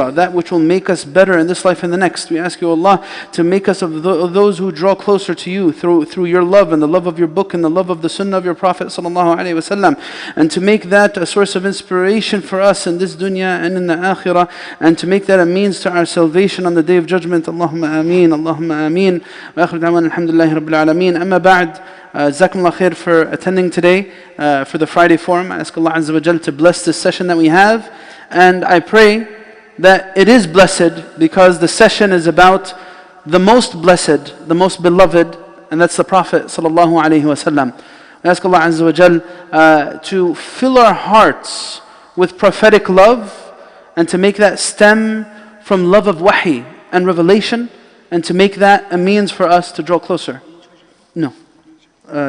that which will make us better in this life and the next. We ask you, Allah, to make us of those who draw closer to you through your love and the love of your book and the love of the sunnah of your Prophet ﷺ, and to make that a source of inspiration for us in this dunya and in the akhirah, and to make that a means to our salvation on the Day of Judgment. Allahumma ameen, Allahumma ameen. Wa akhiru da'wana alhamdulillahi rabbil alameen. Amma ba'd. Jazakumullah khair for attending today for the Friday forum. I ask Allah Azza wa Jal to bless this session that we have, and I pray that it is blessed because the session is about the most blessed, the most beloved, and that's the Prophet sallallahu alaihi wasallam. I ask Allah Azza wa Jal to fill our hearts with prophetic love, and to make that stem from love of wahi and revelation, and to make that a means for us to draw closer. No.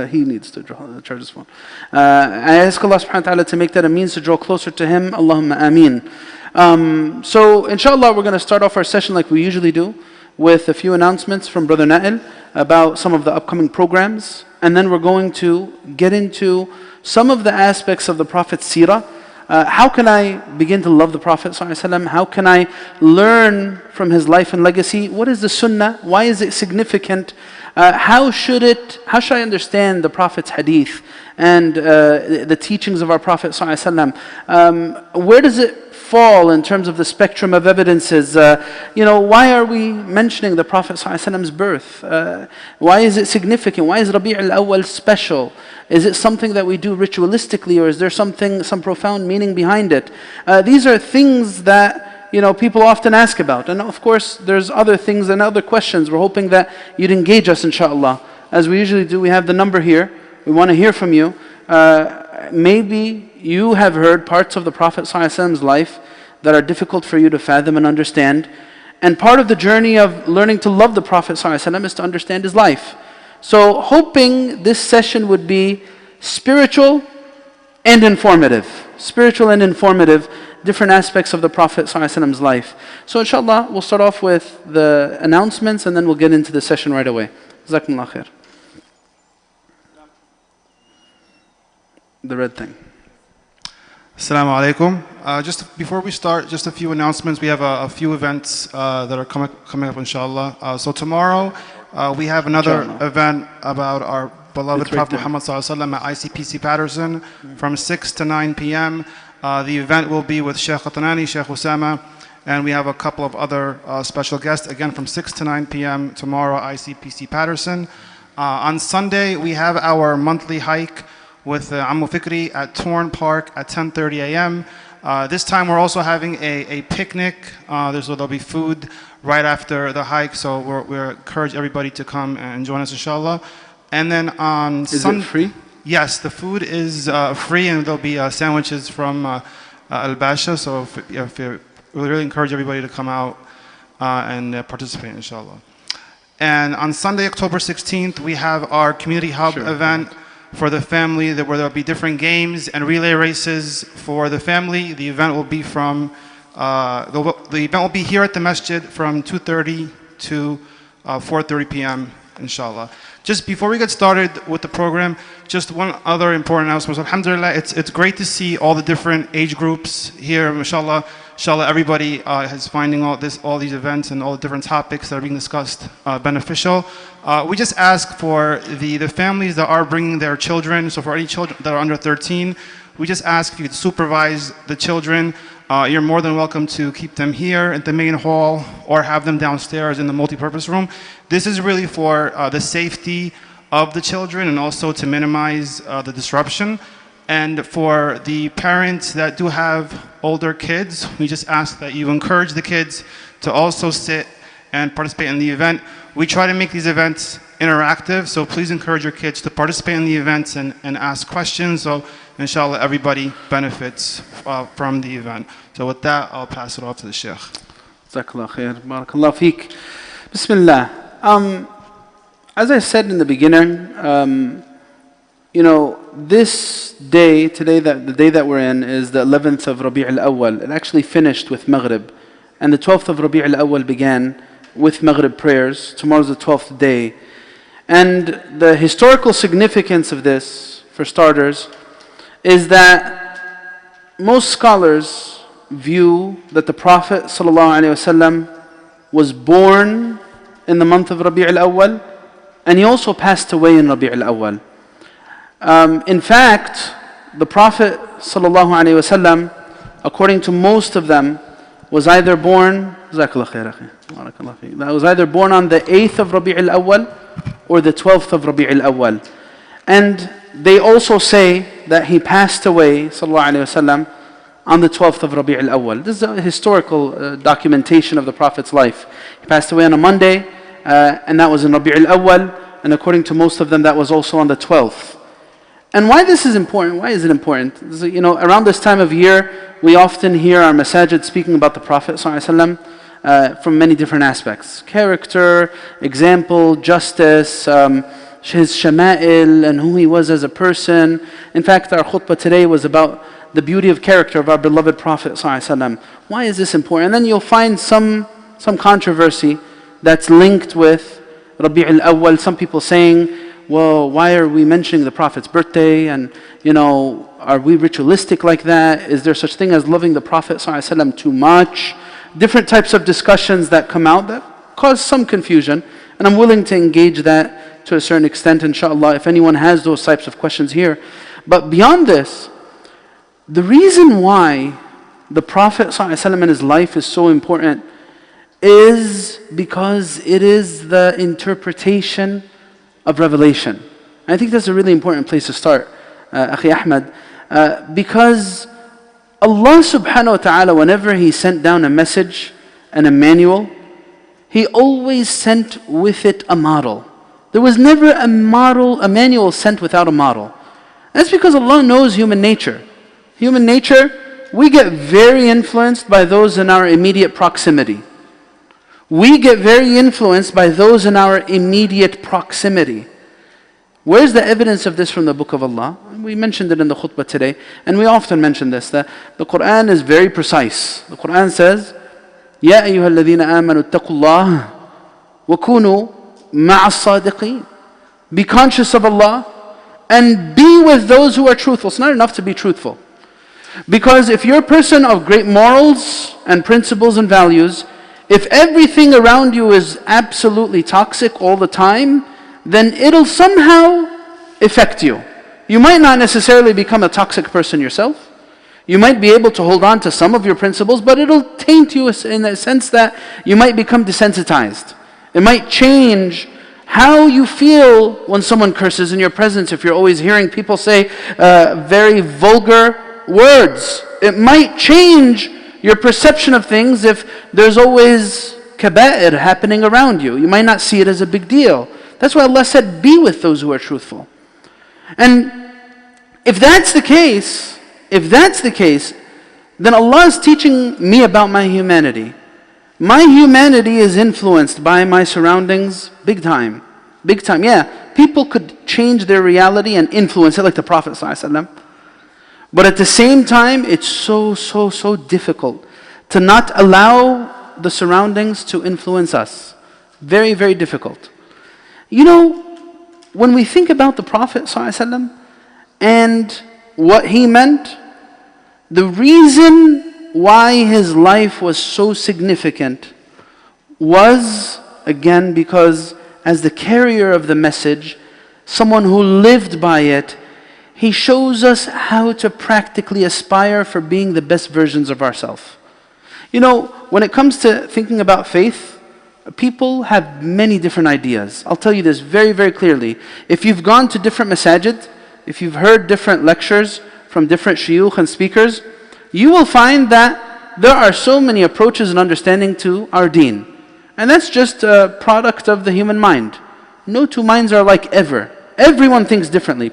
He needs to charge his phone. I ask Allah subhanahu wa ta'ala to make that a means to draw closer to Him. Allahumma ameen. So inshallah we're going to start off our session like we usually do, with a few announcements from Brother Na'il about some of the upcoming programs, and then we're going to get into some of the aspects of the Prophet's seerah. How can I begin to love the Prophet ﷺ? How can I learn from his life and legacy? What is the sunnah? Why is it significant? How should I understand the Prophet's hadith and the teachings of our Prophet ﷺ? Where does it fall in terms of the spectrum of evidences? Why are we mentioning the Prophet ﷺ's birth? Why is it significant? Why is Rabi' al-Awwal special? Is it something that we do ritualistically, or is there some profound meaning behind it? These are things that people often ask about. And of course, there's other things and other questions. We're hoping that you'd engage us, inshaAllah. As we usually do, we have the number here. We want to hear from you. Maybe you have heard parts of the Prophet ﷺ's life that are difficult for you to fathom and understand. And part of the journey of learning to love the Prophet ﷺ is to understand his life. So hoping this session would be spiritual and informative. Spiritual and informative, different aspects of the Prophet ﷺ's life. So inshallah, we'll start off with the announcements and then we'll get into the session right away. Jazakumullah khair. The red thing. Assalamu alaikum. Just before we start, just a few announcements. We have a few events that are coming up inshallah. So tomorrow we have another event about our beloved Prophet Muhammad ﷺ at ICPC Patterson from 6 to 9 p.m. The event will be with Shaykh Osamah, and we have a couple of other special guests, again from 6 to 9 p.m. tomorrow, ICPC Patterson. On Sunday, we have our monthly hike with Ammu Fikri at Torn Park at 10:30 a.m. This time we're also having a picnic. There'll be food right after the hike, so we encourage everybody to come and join us, inshallah. And then on Sunday... Is it free? Yes, the food is free, and there'll be sandwiches from Al-Basha. So we really encourage everybody to come out and participate, inshallah. And on Sunday, October 16th, we have our Community Hub event for the family, where there'll be different games and relay races for the family. The event will be the event will be here at the masjid from 2:30 to 4:30 p.m. inshallah. Just before we get started with the program, just one other important announcement. So, alhamdulillah, it's great to see all the different age groups here. Mashallah, everybody is finding all these events and all the different topics that are being discussed beneficial. We just ask for the families that are bringing their children. So for any children that are under 13, we just ask if you could supervise the children. You're more than welcome to keep them here at the main hall or have them downstairs in the multi-purpose room. This is really for the safety of the children and also to minimize the disruption. And for the parents that do have older kids, we just ask that you encourage the kids to also sit and participate in the event. We try to make these events interactive, so please encourage your kids to participate in the events and ask questions. So inshallah, everybody benefits from the event. So with that, I'll pass it off to the Shaykh. Jazakallah khair. Barakallah feek. Bismillah. As I said in the beginning, this day, the day that we're in, is the 11th of Rabi' al-Awwal. It actually finished with Maghrib. And the 12th of Rabi' al-Awwal began with Maghrib prayers. Tomorrow's the 12th day. And the historical significance of this, for starters, is that most scholars, view that the Prophet ﷺ was born in the month of Rabi' al-Awwal, and he also passed away in Rabi' al-Awwal. In fact, the Prophet ﷺ, according to most of them, was either born on the 8th of Rabi' al-Awwal or the 12th of Rabi' al-Awwal. And they also say that he passed away ﷺ on the 12th of Rabi' al-Awwal. This is a historical documentation of the Prophet's life. He passed away on a Monday, and that was in Rabi' al-Awwal, and according to most of them that was also on the 12th. And why this is important? Why is it important? Around this time of year, we often hear our masajid speaking about the Prophet ﷺ from many different aspects. Character, example, justice, his shama'il, and who he was as a person. In fact, our khutbah today was about the beauty of character of our beloved Prophet ﷺ. Why is this important? And then you'll find some controversy that's linked with Rabi' al-Awwal. Some people saying, well, why are we mentioning the Prophet's birthday? And, are we ritualistic like that? Is there such thing as loving the Prophet ﷺ too much? Different types of discussions that come out that cause some confusion. And I'm willing to engage that to a certain extent, inshallah, if anyone has those types of questions here. But beyond this, the reason why the Prophet ﷺ and his life is so important is because it is the interpretation of revelation. And I think that's a really important place to start, Akhi Ahmad, because Allah subhanahu wa ta'ala, whenever He sent down a message and a manual, He always sent with it a model. There was never a manual sent without a model. That's because Allah knows human nature. Human nature, we get very influenced by those in our immediate proximity. We get very influenced by those in our immediate proximity. Where's the evidence of this from the Book of Allah? We mentioned it in the khutbah today, and we often mention this, that the Qur'an is very precise. The Qur'an says, يَا أَيُّهَا الَّذِينَ آمَنُوا اتَّقُوا اللَّهَ وَكُونُوا مَعَ الصَّادِقِينَ. Be conscious of Allah and be with those who are truthful. It's not enough to be truthful. Because if you're a person of great morals and principles and values, if everything around you is absolutely toxic all the time, then it'll somehow affect you. You might not necessarily become a toxic person yourself. You might be able to hold on to some of your principles, but it'll taint you in the sense that you might become desensitized. It might change how you feel when someone curses in your presence. If you're always hearing people say very vulgar words, it might change your perception of things if there's always kaba'ir happening around you. You might not see it as a big deal. That's why Allah said, be with those who are truthful. And if that's the case, then Allah is teaching me about my humanity. My humanity is influenced by my surroundings big time. Big time, yeah. People could change their reality and influence it like the Prophet ﷺ. But at the same time, it's so difficult to not allow the surroundings to influence us. Very, very difficult. When we think about the Prophet ﷺ and what he meant, the reason why his life was so significant was, again, because as the carrier of the message, someone who lived by it, he shows us how to practically aspire for being the best versions of ourselves. When it comes to thinking about faith, people have many different ideas. I'll tell you this very, very clearly. If you've gone to different masajid, if you've heard different lectures from different shuyukh and speakers, you will find that there are so many approaches and understanding to our deen. And that's just a product of the human mind. No two minds are alike ever. Everyone thinks differently.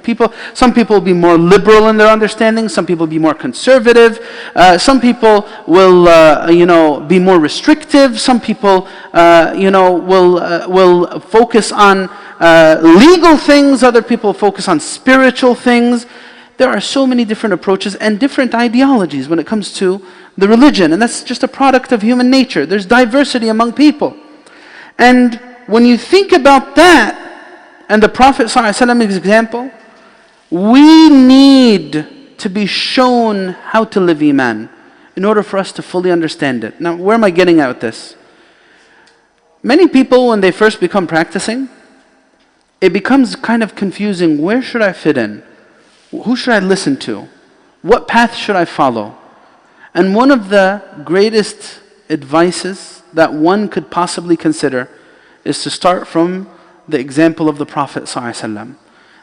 Some people will be more liberal in their understanding. Some people will be more conservative. Some people will, be more restrictive. Some people, will focus on legal things. Other people focus on spiritual things. There are so many different approaches and different ideologies when it comes to the religion. And that's just a product of human nature. There's diversity among people. And when you think about that, and the Prophet ﷺ's example, we need to be shown how to live Iman. in order for us to fully understand it. Now, where am I getting at with this? Many people, when they first become practicing, it becomes kind of confusing. Where should I fit in? Who should I listen to? What path should I follow? And one of the greatest advices that one could possibly consider is to start from the example of the Prophet ﷺ.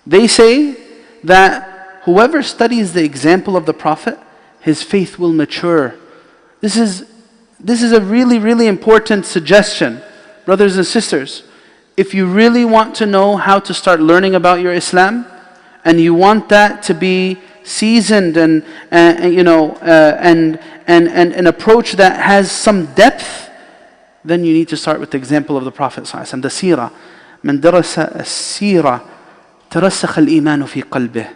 They say that whoever studies the example of the Prophet, his faith will mature. This is a really, really important suggestion. Brothers and sisters, if you really want to know how to start learning about your Islam, and you want that to be seasoned and an approach that has some depth, then you need to start with the example of the Prophet ﷺ, the seerah. من درس السيرة ترسخ الإيمان في قلبه.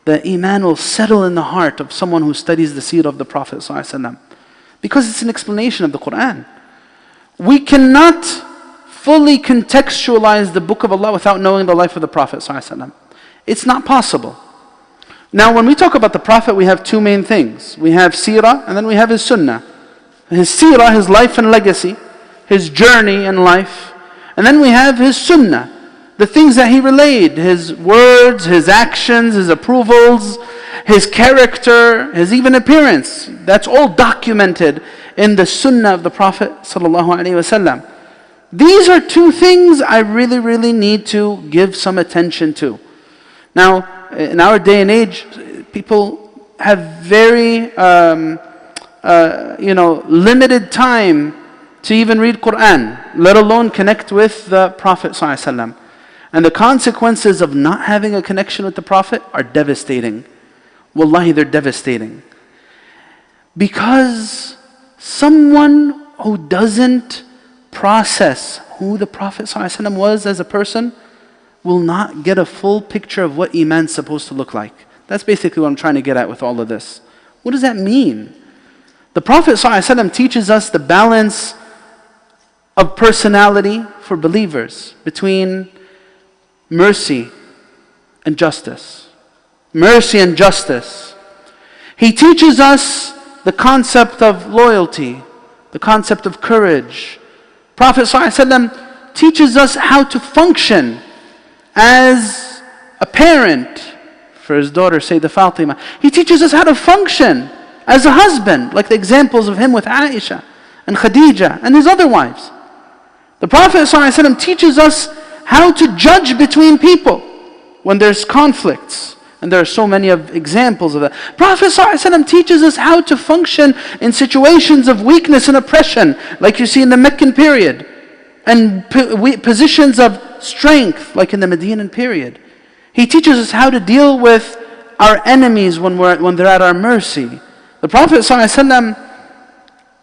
The iman will settle in the heart of someone who studies the seerah of the Prophet ﷺ, because it's an explanation of the Quran. We cannot fully contextualize the book of Allah without knowing the life of the Prophet ﷺ. It's not possible. Now, when we talk about the Prophet, we have two main things. We have seerah, and then we have his sunnah. His seerah, his life and legacy, his journey in life. And then we have his sunnah, the things that he relayed, his words, his actions, his approvals, his character, his even appearance. That's all documented in the sunnah of the Prophet ﷺ. These are two things I really, really need to give some attention to. Now, in our day and age, people have very, limited time to even read Quran, let alone connect with the Prophet ﷺ. And the consequences of not having a connection with the Prophet are devastating. Wallahi, they're devastating. Because someone who doesn't process who the Prophet ﷺ was as a person will not get a full picture of what iman's supposed to look like. That's basically what I'm trying to get at with all of this. What does that mean? The Prophet ﷺ teaches us the balance of personality for believers between mercy and justice. Mercy and justice. He teaches us the concept of loyalty, the concept of courage. Prophet ﷺ teaches us how to function as a parent for his daughter, Sayyidah Fatima. He teaches us how to function as a husband, like the examples of him with Aisha and Khadija and his other wives. The Prophet ﷺ teaches us how to judge between people when there's conflicts. And there are so many examples of that. Prophet ﷺ teaches us how to function in situations of weakness and oppression, like you see in the Meccan period, and positions of strength, like in the Medinan period. He teaches us how to deal with our enemies when they're at our mercy. The Prophet ﷺ,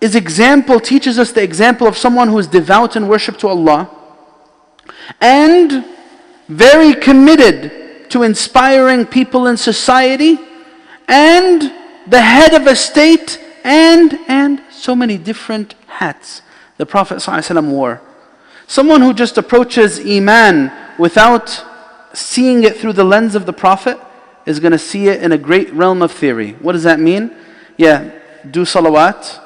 his example teaches us the example of someone who is devout in worship to Allah and very committed to inspiring people in society, and the head of a state, and so many different hats the Prophet ﷺ wore. Someone who just approaches iman without seeing it through the lens of the Prophet is going to see it in a great realm of theory. What does that mean? Yeah, do salawat,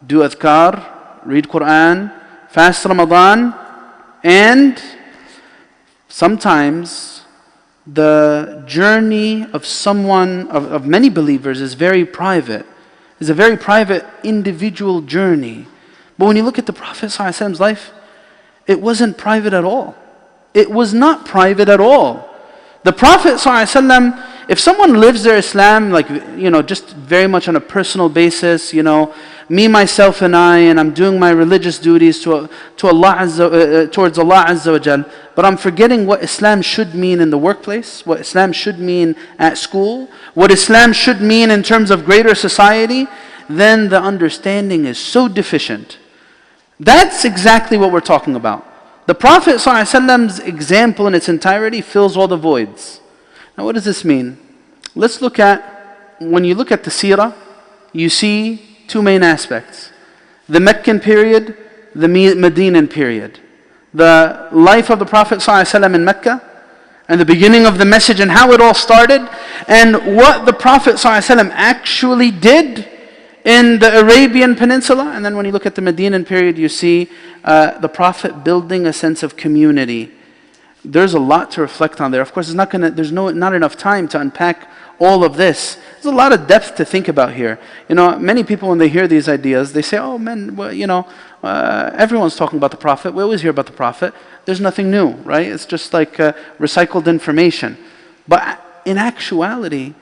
do adhkar, read Quran, fast Ramadan, and sometimes the journey of of many believers is very private. It's a very private individual journey. But when you look at the Prophet ﷺ's life, it wasn't private at all. It was not private at all. The Prophet ﷺ, if someone lives their Islam, just very much on a personal basis, me, myself, and I'm doing my religious duties towards Allah Azza wa Jal, but I'm forgetting what Islam should mean in the workplace, what Islam should mean at school, what Islam should mean in terms of greater society, then the understanding is so deficient. That's exactly what we're talking about. The Prophet ﷺ's example in its entirety fills all the voids. Now what does this mean? Let's look at, when you look at the seerah, you see two main aspects. The Meccan period, the Medinan period. The life of the Prophet ﷺ in Mecca, and the beginning of the message and how it all started, and what the Prophet ﷺ actually did in the Arabian Peninsula. And then when you look at the Medinan period, you see the Prophet building a sense of community. There's a lot to reflect on there. Of course, there's not enough time to unpack all of this. There's a lot of depth to think about here. Many people when they hear these ideas, they say, oh man, well, everyone's talking about the Prophet. We always hear about the Prophet. There's nothing new, right? It's just like recycled information. But in actuality,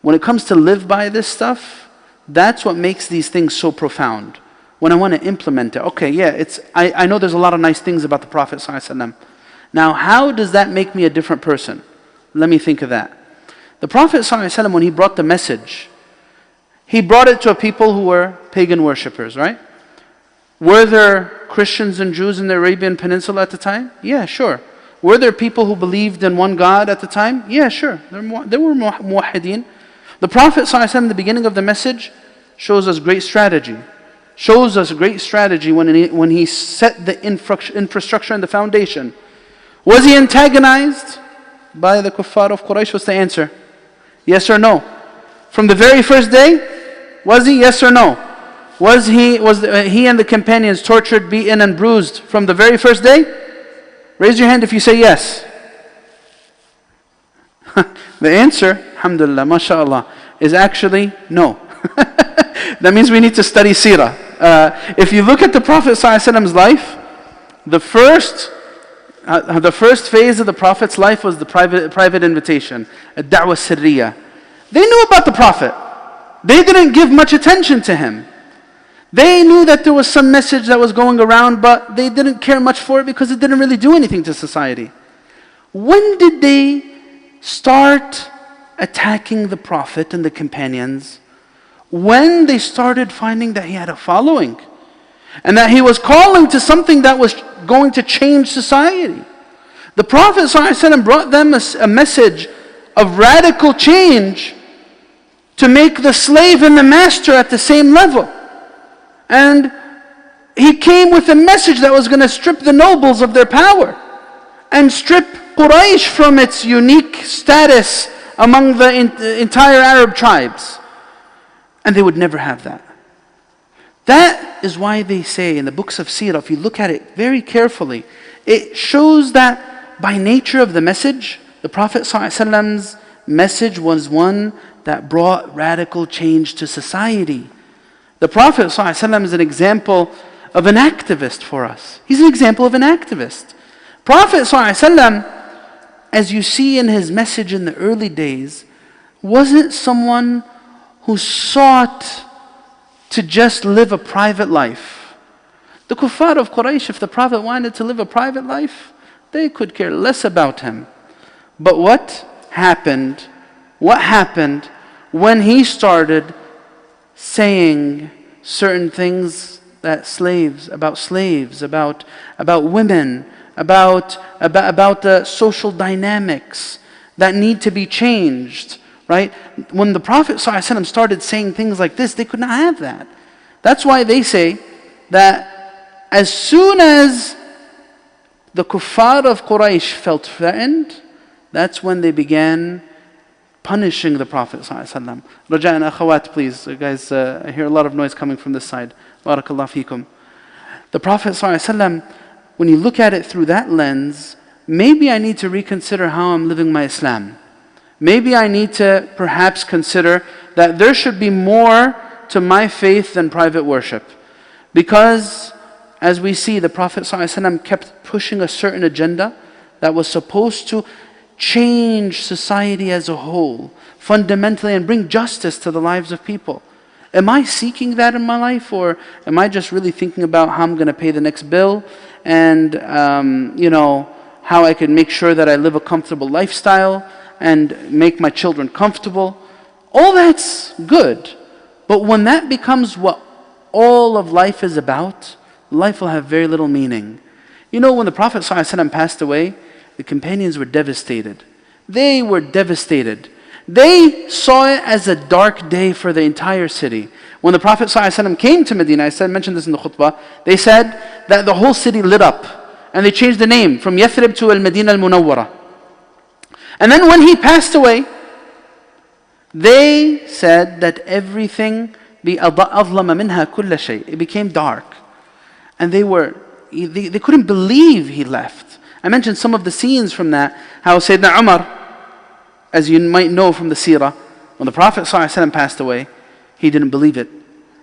when it comes to live by this stuff, that's what makes these things so profound. When I want to implement it, okay, yeah, I know there's a lot of nice things about the Prophet ﷺ. Now, how does that make me a different person? Let me think of that. The Prophet ﷺ, when he brought the message, he brought it to a people who were pagan worshippers, right? Were there Christians and Jews in the Arabian Peninsula at the time? Yeah, sure. Were there people who believed in one God at the time? Yeah, sure. There were muwahideen. The Prophet ﷺ, in the beginning of the message, shows us great strategy. Shows us great strategy when he set the infrastructure and the foundation. Was he antagonized by the kuffar of Quraysh? What's the answer? Yes or no? From the very first day, was he? Yes or no? Was he and the companions tortured, beaten and bruised from the very first day? Raise your hand if you say yes. The answer, alhamdulillah, mashallah, is actually no. That means we need to study seerah. If you look at the Prophet ﷺ's life, the first phase of the Prophet's life was the private invitation, ad-da'wah sirriya. They knew about the Prophet. They didn't give much attention to him. They knew that there was some message that was going around, but they didn't care much for it because it didn't really do anything to society. When did they start attacking the Prophet and the companions? When they started finding that he had a following and that he was calling to something that was going to change society. The Prophet ﷺ brought them a message of radical change to make the slave and the master at the same level. And he came with a message that was going to strip the nobles of their power and strip Quraysh from its unique status among the entire Arab tribes. And they would never have that. That is why they say in the books of seerah, if you look at it very carefully, it shows that by nature of the message, the Prophet ﷺ's message was one that brought radical change to society. The Prophet ﷺ is an example of an activist for us. He's an example of an activist. Prophet ﷺ, as you see in his message in the early days, wasn't someone who sought to just live a private life. The kuffar of Quraysh, if the Prophet wanted to live a private life, they could care less about him. But what happened? What happened when he started saying certain things about slaves, about women, about the social dynamics that need to be changed? Right? When the Prophet ﷺ started saying things like this, they could not have that. That's why they say that as soon as the kuffar of Quraysh felt threatened, that's when they began punishing the Prophet ﷺ. Raja'an akhawat, please. Guys, I hear a lot of noise coming from this side. Barakallahu feekum. The Prophet ﷺ, when you look at it through that lens, maybe I need to reconsider how I'm living my Islam. Maybe I need to perhaps consider that there should be more to my faith than private worship. Because as we see, the Prophet ﷺ kept pushing a certain agenda that was supposed to change society as a whole, fundamentally, and bring justice to the lives of people. Am I seeking that in my life, or am I just really thinking about how I'm going to pay the next bill and how I can make sure that I live a comfortable lifestyle and make my children comfortable? All that's good. But when that becomes what all of life is about, life will have very little meaning. When the Prophet ﷺ passed away, the companions were devastated. They were devastated. They saw it as a dark day for the entire city. When the Prophet ﷺ came to Medina, I mentioned this in the khutbah, they said that the whole city lit up. And they changed the name from Yathrib to Al-Madinah Al-Munawwara. And then when he passed away, they said that everything أظلم منها كل شيء. It became dark. And they couldn't believe he left. I mentioned some of the scenes from that, how Sayyidina Umar, as you might know from the seerah, when the Prophet ﷺ passed away, he didn't believe it.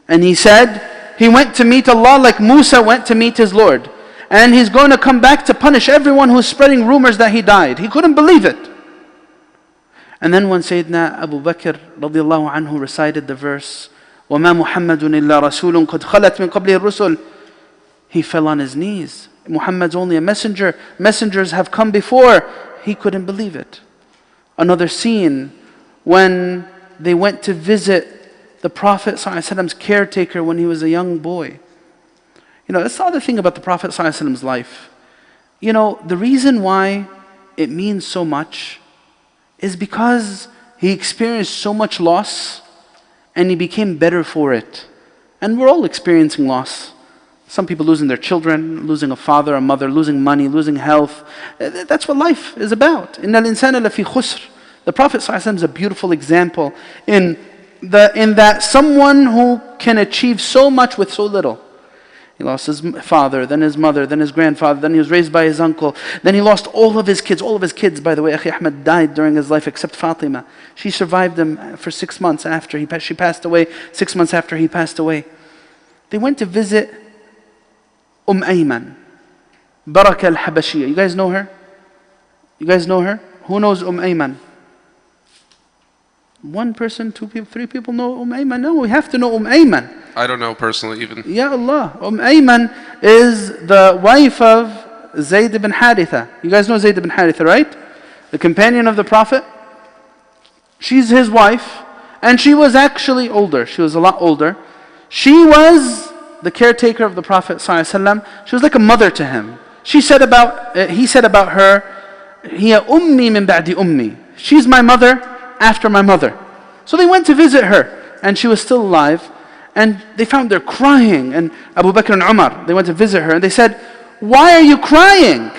And he said, he went to meet Allah like Musa went to meet his Lord. And he's going to come back to punish everyone who's spreading rumors that he died. He couldn't believe it. And then when Sayyidina Abu Bakr radiallahu anhu recited the verse, وَمَا مُحَمَّدٌ إِلَّا رَسُولٌ قَدْ خَلَتْ مِنْ قَبْلِهِ الرُّسُلُ, he fell on his knees. Muhammad's only a messenger. Messengers have come before. He couldn't believe it. Another scene, when they went to visit the Prophet ﷺ's caretaker when he was a young boy. That's the other thing about the Prophet ﷺ's life. The reason why it means so much is because he experienced so much loss and he became better for it. And we're all experiencing loss. Some people losing their children, losing a father, a mother, losing money, losing health. That's what life is about. إِنَّ الْإِنسَانَ لَفِي خُسْرٍ. The Prophet ﷺ is a beautiful example in that someone who can achieve so much with so little. He lost his father, then his mother, then his grandfather, then he was raised by his uncle, then he lost all of his kids. All of his kids, by the way, Akhi Ahmed, died during his life except Fatima. She survived him for 6 months after she passed away, 6 months after he passed away. They went to visit Ayman, Baraka al-Habashiyya. You guys know her? You guys know her? Who knows Ayman? One person, two people, three people know Ayman? No, we have to know Ayman. I don't know personally even. Ya Allah. Ayman is the wife of Zayd ibn Haritha. You guys know Zayd ibn Haritha, right? The companion of the Prophet. She's his wife. And she was actually older. She was a lot older. She was the caretaker of the Prophet ﷺ. She was like a mother to him. He said about her, "Hiya ummi min ba'di ummi." She's my mother after my mother. So they went to visit her, and she was still alive, and they found her crying. And Abu Bakr and Umar, they went to visit her, and they said, "Why are you crying?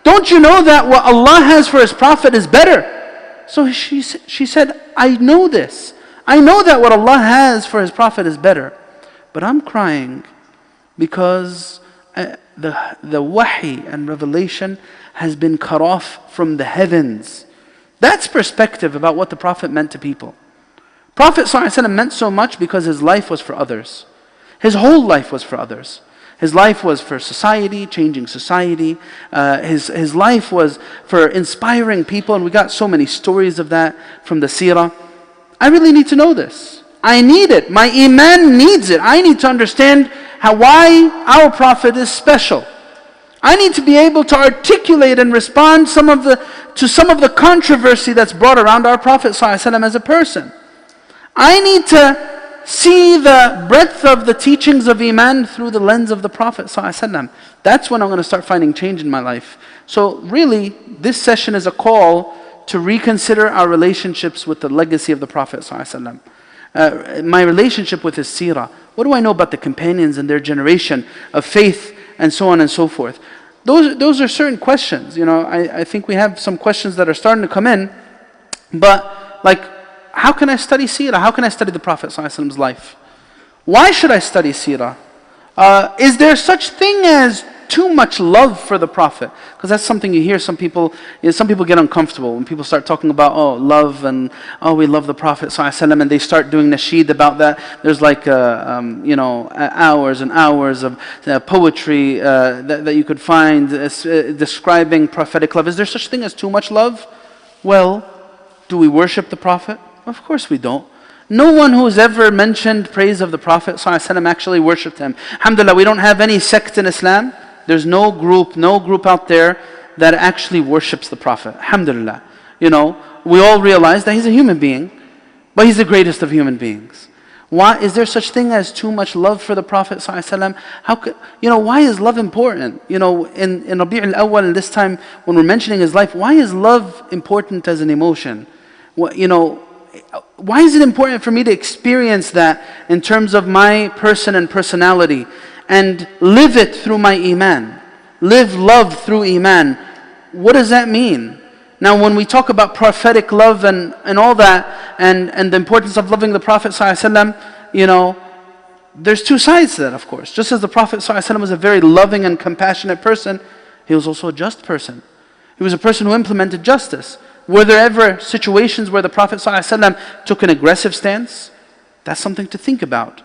Don't you know that what Allah has for His Prophet is better?" So she said, "I know this. I know that what Allah has for His Prophet is better. But I'm crying because the wahi and revelation has been cut off from the heavens." That's perspective about what the Prophet meant to people. Prophet ﷺ meant so much because his life was for others. His whole life was for others. His life was for society, changing society. His life was for inspiring people, and we got so many stories of that from the seerah. I really need to know this. I need it. My iman needs it. I need to understand why our Prophet is special. I need to be able to articulate and respond to some of the controversy that's brought around our Prophet ﷺ as a person. I need to see the breadth of the teachings of Iman through the lens of the Prophet ﷺ. That's when I'm going to start finding change in my life. So really, this session is a call to reconsider our relationships with the legacy of the Prophet ﷺ. My relationship with his seerah. What do I know about the companions and their generation of faith and so on and so forth? Those are certain questions. I think we have some questions that are starting to come in. But how can I study seerah? How can I study the Prophet ﷺ's life? Why should I study seerah? Is there such thing as too much love for the Prophet? Because that's something you hear some people get uncomfortable when people start talking about love and we love the Prophet ﷺ, and they start doing nasheed about that. There's hours and hours of poetry that you could find describing prophetic love. Is there such thing as too much love? Well, do we worship the Prophet? Of course we don't. No one who's ever mentioned praise of the Prophet ﷺ actually worshipped him. Alhamdulillah, we don't have any sect in Islam. There's no group out there that actually worships the Prophet. Alhamdulillah. We all realize that he's a human being, but he's the greatest of human beings. Why is there such thing as too much love for the Prophet ﷺ? Why is love important? In Rabi' al-Awwal, this time when we're mentioning his life, why is love important as an emotion? Why is it important for me to experience that in terms of my person and personality and live it through my iman? Live love through iman. What does that mean? Now when we talk about prophetic love and all that and the importance of loving the Prophet ﷺ, there's two sides to that, of course. Just as the Prophet ﷺ was a very loving and compassionate person, he was also a just person. He was a person who implemented justice. Were there ever situations where the Prophet ﷺ took an aggressive stance? That's something to think about.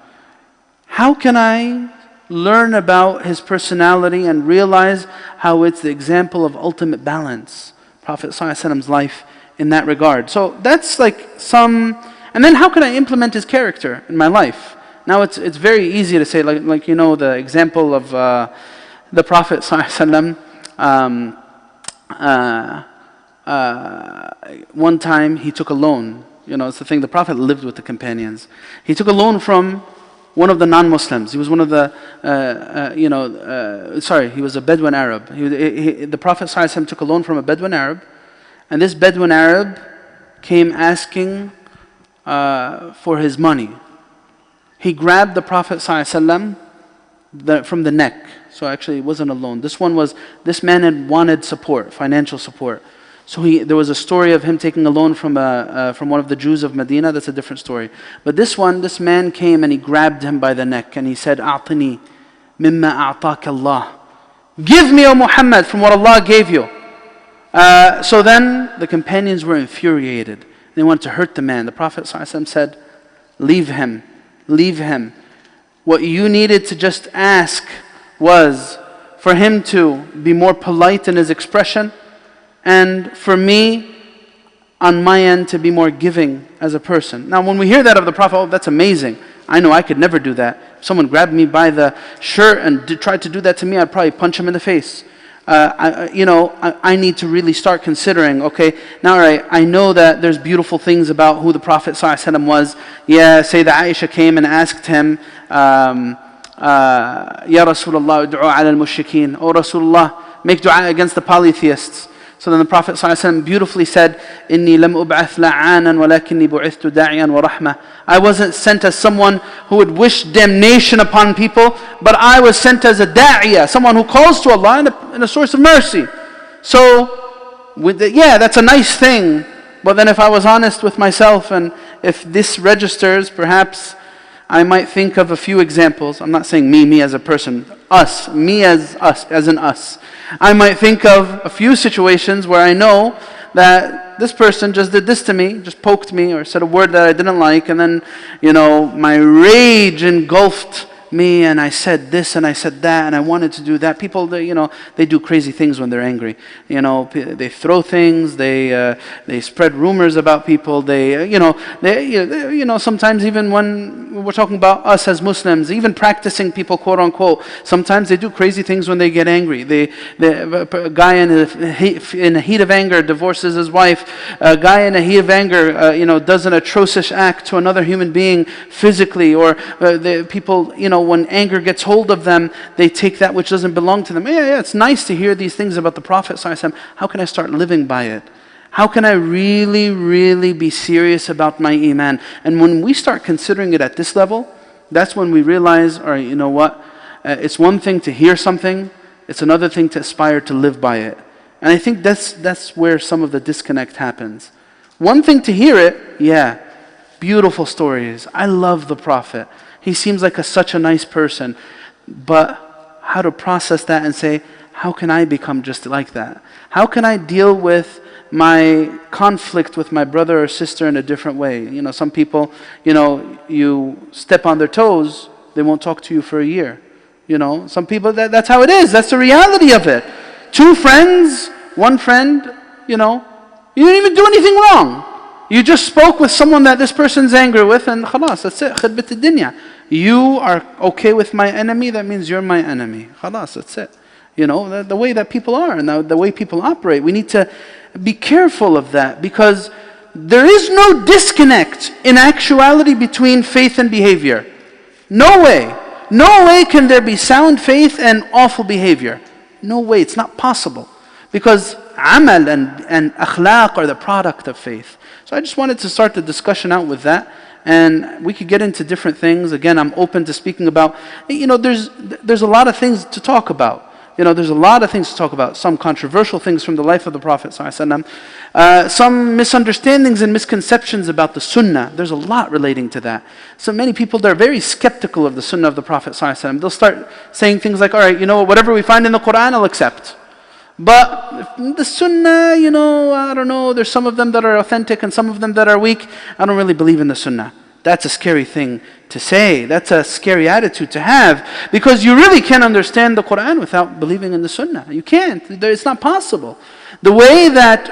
How can I learn about his personality and realize how it's the example of ultimate balance? Prophet ﷺ's life in that regard. So that's like some, and then how can I implement his character in my life? Now it's very easy to say, like the example of the Prophet ﷺ. One time he took a loan. It's the thing, the Prophet lived with the companions. He took a loan from one of the non-Muslims. He was one of the, he was a Bedouin Arab. The Prophet ﷺ took a loan from a Bedouin Arab, and this Bedouin Arab came asking for his money. He grabbed the Prophet ﷺ from the neck. So actually it wasn't a loan. This man had wanted support, financial support. So there was a story of him taking a loan from one of the Jews of Medina. That's a different story. But this man came and he grabbed him by the neck and he said, "A'tini mimma a'taka Allah." Give me, O Muhammad, from what Allah gave you. So then the companions were infuriated. They wanted to hurt the man. The Prophet ﷺ said, "Leave him. Leave him. What you needed to just ask was for him to be more polite in his expression, and for me, on my end, to be more giving as a person." Now when we hear that of the Prophet, oh, that's amazing. I know I could never do that. If someone grabbed me by the shirt and tried to do that to me, I'd probably punch him in the face. I need to really start considering, okay, now I know that there's beautiful things about who the Prophet ﷺ was. Yeah, Sayyidah Aisha came and asked him, Ya Rasulullah, du'a ala al-mushrikeen. Oh Rasulullah, make dua against the polytheists. So then the Prophet ﷺ beautifully said, "Inni lam ub'ath la'anan walakinni bu'ithtu da'iyan wa rahmah." I wasn't sent as someone who would wish damnation upon people, but I was sent as a da'iyah, someone who calls to Allah and a source of mercy. So, that's a nice thing. But then if I was honest with myself, and if this registers, perhaps I might think of a few examples. I'm not saying me as a person, us, me as us, as in us. I might think of a few situations where I know that this person just did this to me, just poked me or said a word that I didn't like, and then, my rage engulfed me and I said this and I said that and I wanted to do that. People, they do crazy things when they're angry. They throw things, they spread rumors about people. Sometimes even when we're talking about us as Muslims, even practicing people, quote unquote, sometimes they do crazy things when they get angry. A guy in a heat of anger divorces his wife. A guy in a heat of anger, does an atrocious act to another human being physically, or people, when anger gets hold of them, they take that which doesn't belong to them. Yeah, it's nice to hear these things about the Prophet ﷺ. How can I start living by it? How can I really, really be serious about my iman? And when we start considering it at this level, that's when we realize, all right, you know what? It's one thing to hear something, it's another thing to aspire to live by it. And I think that's where some of the disconnect happens. One thing to hear it, yeah, beautiful stories. I love the Prophet. He seems like such a nice person. But how to process that and say, how can I become just like that? How can I deal with my conflict with my brother or sister in a different way? Some people, you step on their toes, they won't talk to you for a year. Some people, that's how it is. That's the reality of it. Two friends, one friend, you didn't even do anything wrong. You just spoke with someone that this person's angry with, and khalas, that's it. Khidbat al-dunya. You are okay with my enemy, that means you're my enemy. Khalas, that's it. The way that people are and the way people operate. We need to be careful of that, because there is no disconnect in actuality between faith and behavior. No way. No way can there be sound faith and awful behavior. No way, it's not possible. Because amal and akhlaq are the product of faith. So I just wanted to start the discussion out with that. And we could get into different things. Again, I'm open to speaking about, there's a lot of things to talk about. There's a lot of things to talk about. Some controversial things from the life of the Prophet ﷺ. Some misunderstandings and misconceptions about the Sunnah. There's a lot relating to that. So many people, they're very skeptical of the Sunnah of the Prophet ﷺ. They'll start saying things like, all right, whatever we find in the Quran, I'll accept. But the Sunnah, I don't know, there's some of them that are authentic and some of them that are weak. I don't really believe in the Sunnah. That's a scary thing to say. That's a scary attitude to have, because you really can't understand the Quran without believing in the Sunnah. You can't. It's not possible. The way that,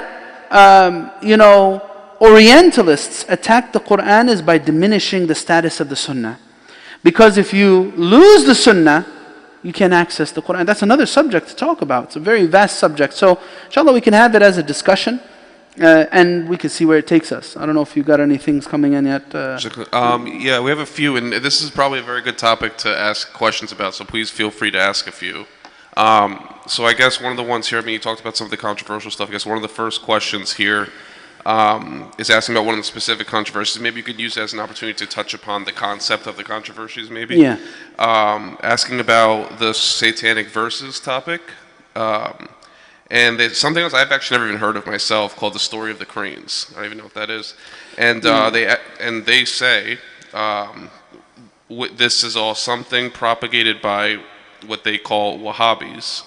Orientalists attack the Quran is by diminishing the status of the Sunnah. Because if you lose the Sunnah, you can't access the Quran. That's another subject to talk about. It's a very vast subject. So, inshallah, we can have it as a discussion. And we can see where it takes us. I don't know if you got any things coming in yet. Yeah, we have a few, and this is probably a very good topic to ask questions about, so please feel free to ask a few. So I guess one of the ones here, you talked about some of the controversial stuff. I guess one of the first questions here is asking about one of the specific controversies. Maybe you could use it as an opportunity to touch upon the concept of the controversies, maybe? Yeah. Asking about the satanic verses topic. And it's something else I've actually never even heard of myself, called the story of the cranes. I don't even know what that is. And they say this is all something propagated by what they call Wahhabis.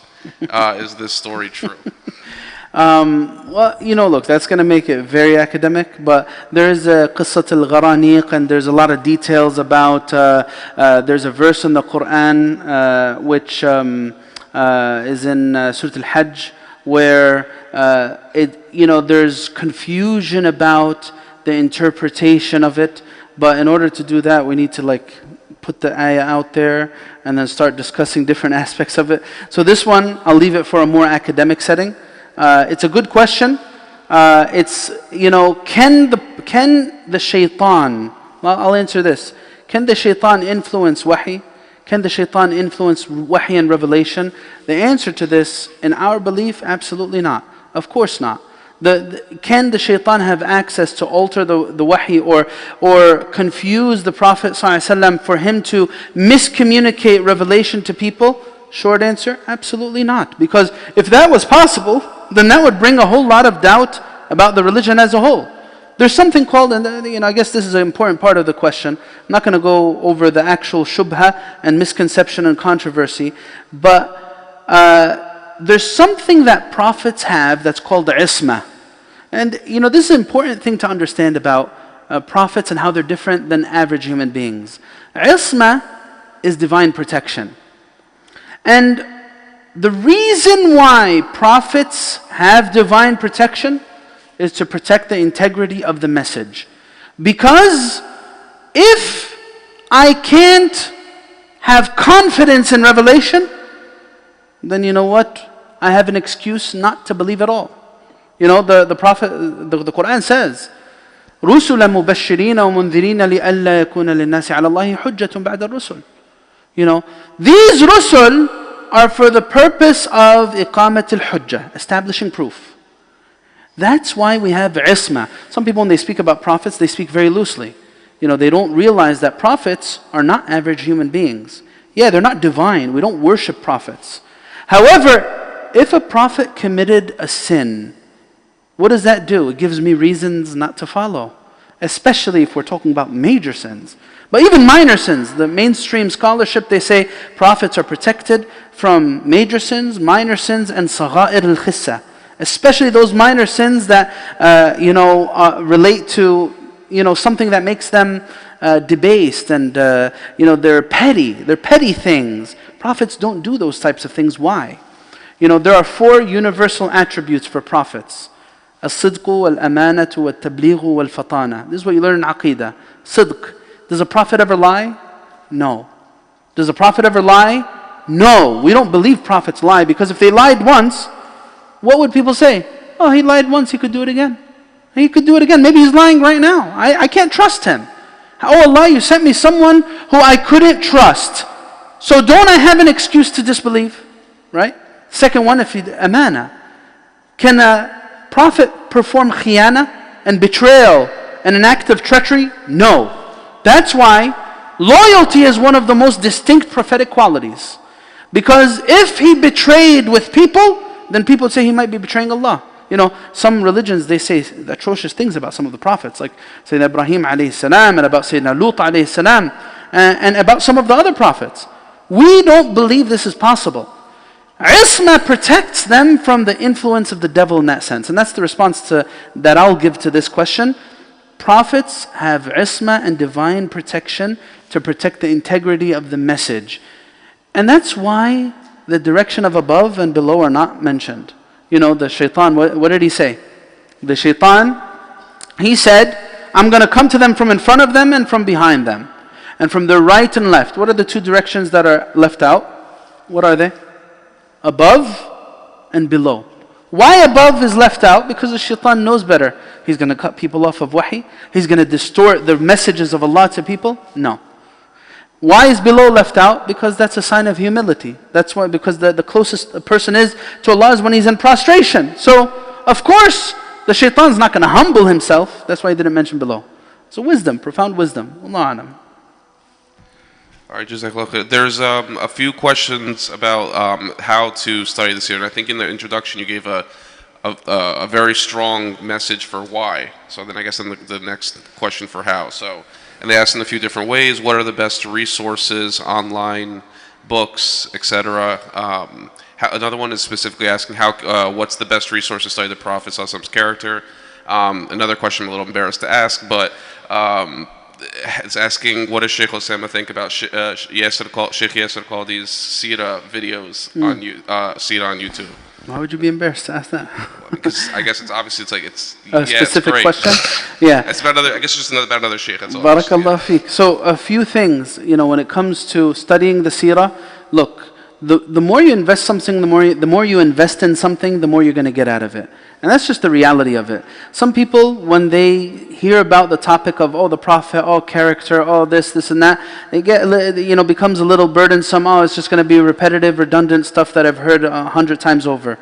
Is this story true? Well, look, that's going to make it very academic, but there's a Qissat al-Gharaniq, and there's a lot of details about, there's a verse in the Quran which is in Surah Al-Hajj, where there's confusion about the interpretation of it. But in order to do that, we need to put the ayah out there and then start discussing different aspects of it. So this one, I'll leave it for a more academic setting. It's a good question. It's, can the shaitan, well, I'll answer this. Can the shaitan influence wahi? Can the shaitan influence wahi and revelation? The answer to this, in our belief, absolutely not. Of course not. Can the shaitan have access to alter the wahi or confuse the Prophet ﷺ for him to miscommunicate revelation to people? Short answer, absolutely not. Because if that was possible, then that would bring a whole lot of doubt about the religion as a whole. There's something called, and I guess this is an important part of the question. I'm not going to go over the actual shubha and misconception and controversy, but there's something that prophets have that's called the isma. And this is an important thing to understand about prophets and how they're different than average human beings. Isma is divine protection. And the reason why prophets have divine protection is to protect the integrity of the message. Because if I can't have confidence in revelation, then you know what? I have an excuse not to believe at all. The Prophet, the Quran says, رُسُلًا مُبَشِّرِينَ وَمُنذِرِينَ لِأَلَّا يَكُونَ لِلنَّاسِ عَلَى اللَّهِ حُجَّةٌ بَعْدَ الرُّسُلِ. These rusul are for the purpose of إقامة الحجة, establishing proof. That's why we have isma. Some people, when they speak about prophets, they speak very loosely. They don't realize that prophets are not average human beings. Yeah, they're not divine. We don't worship prophets. However, if a prophet committed a sin, what does that do? It gives me reasons not to follow. Especially if we're talking about major sins. But even minor sins, the mainstream scholarship, they say prophets are protected from major sins, minor sins, and sagha'ir al-khissa. Especially those minor sins that relate to something that makes them debased and they're petty things. Prophets don't do those types of things. Why? There are 4 universal attributes for prophets: as-sidqu wal-amanatu wal-tablighu wal-fatana. This is what you learn in Aqeedah. Sidq. Does a prophet ever lie? No. Does a prophet ever lie? No. We don't believe prophets lie, because if they lied once, what would people say? Oh, he lied once, he could do it again. He could do it again. Maybe he's lying right now. I can't trust him. Oh Allah, you sent me someone who I couldn't trust. So don't I have an excuse to disbelieve? Right? Second one, amana. Can a prophet perform khiyana and betrayal and an act of treachery? No. That's why loyalty is one of the most distinct prophetic qualities. Because if he betrayed with people, then people would say he might be betraying Allah. Some religions, they say atrocious things about some of the prophets, like Sayyidina Ibrahim alayhi salam, and about Sayyidina Lut alayhi salam, and about some of the other prophets. We don't believe this is possible. Isma protects them from the influence of the devil in that sense. And that's the response that I'll give to this question. Prophets have isma and divine protection to protect the integrity of the message. And that's why the direction of above and below are not mentioned. The shaitan, what did he say? The shaitan, he said, I'm going to come to them from in front of them and from behind them. And from the right and left. What are the two directions that are left out? What are they? Above and below. Why above is left out? Because the shaitan knows better. He's going to cut people off of wahi. He's going to distort the messages of Allah to people. No. Why is below left out? Because that's a sign of humility. That's why, because the closest a person is to Allah is when he's in prostration. So, of course, the shaitan's not going to humble himself. That's why he didn't mention below. So wisdom, profound wisdom. Allah Alam. All right, Jazakallah khair. There's a few questions about how to study this year, and I think in the introduction you gave a very strong message for why. So then I guess in the next question for how. And they asked in a few different ways, what are the best resources, online, books, etc. Another one is specifically asking what's the best resource to study the Prophet ﷺ's character. Another question I'm a little embarrassed to ask, but it's asking, what does Shaykh Osamah think about Shaykh Yasir Qaldi's Seerah videos on YouTube? Why would you be embarrassed to ask that? Because I guess it's a specific it's question. Yeah, it's about about another Shaykh. That's all. Barakallah feek. So a few things, when it comes to studying the Seerah. Look, the more you invest something, the more you invest in something, the more you're going to get out of it. And that's just the reality of it. Some people, when they hear about the topic of, the Prophet, character, this and that, they get, becomes a little burdensome. It's just going to be repetitive, redundant stuff that I've heard 100 times over.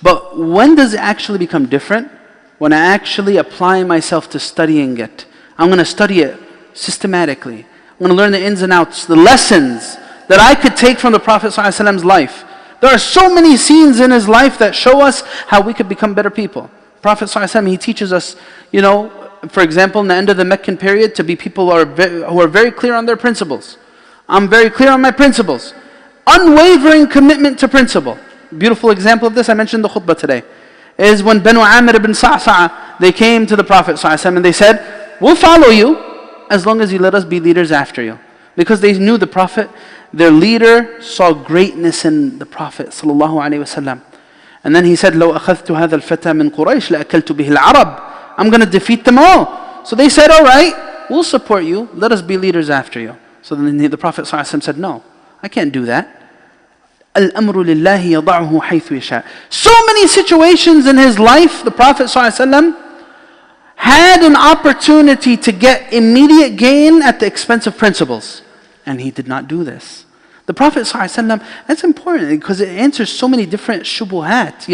But when does it actually become different? When I actually apply myself to studying it. I'm going to study it systematically. I'm going to learn the ins and outs, the lessons that I could take from the Prophet ﷺ's life. There are so many scenes in his life that show us how we could become better people. Prophet ﷺ, he teaches us, for example, in the end of the Meccan period, to be people who are very clear on their principles. I'm very clear on my principles. Unwavering commitment to principle. Beautiful example of this, I mentioned the khutbah today, is when Banu Amir ibn Sa'sa'a, they came to the Prophet ﷺ and they said, we'll follow you as long as you let us be leaders after you. Because they knew the Prophet, their leader saw greatness in the Prophet ﷺ. And then he said, لو أخذت هذا الفتى من قريش لأكلت به العرب. I'm going to defeat them all. So they said, all right, we'll support you. Let us be leaders after you. So then the Prophet ﷺ said, no, I can't do that. الأمر لله يضعه حيث يشاء. So many situations in his life, the Prophet ﷺ had an opportunity to get immediate gain at the expense of principles. And he did not do this. The Prophet ﷺ, that's important because it answers so many different shubuhat.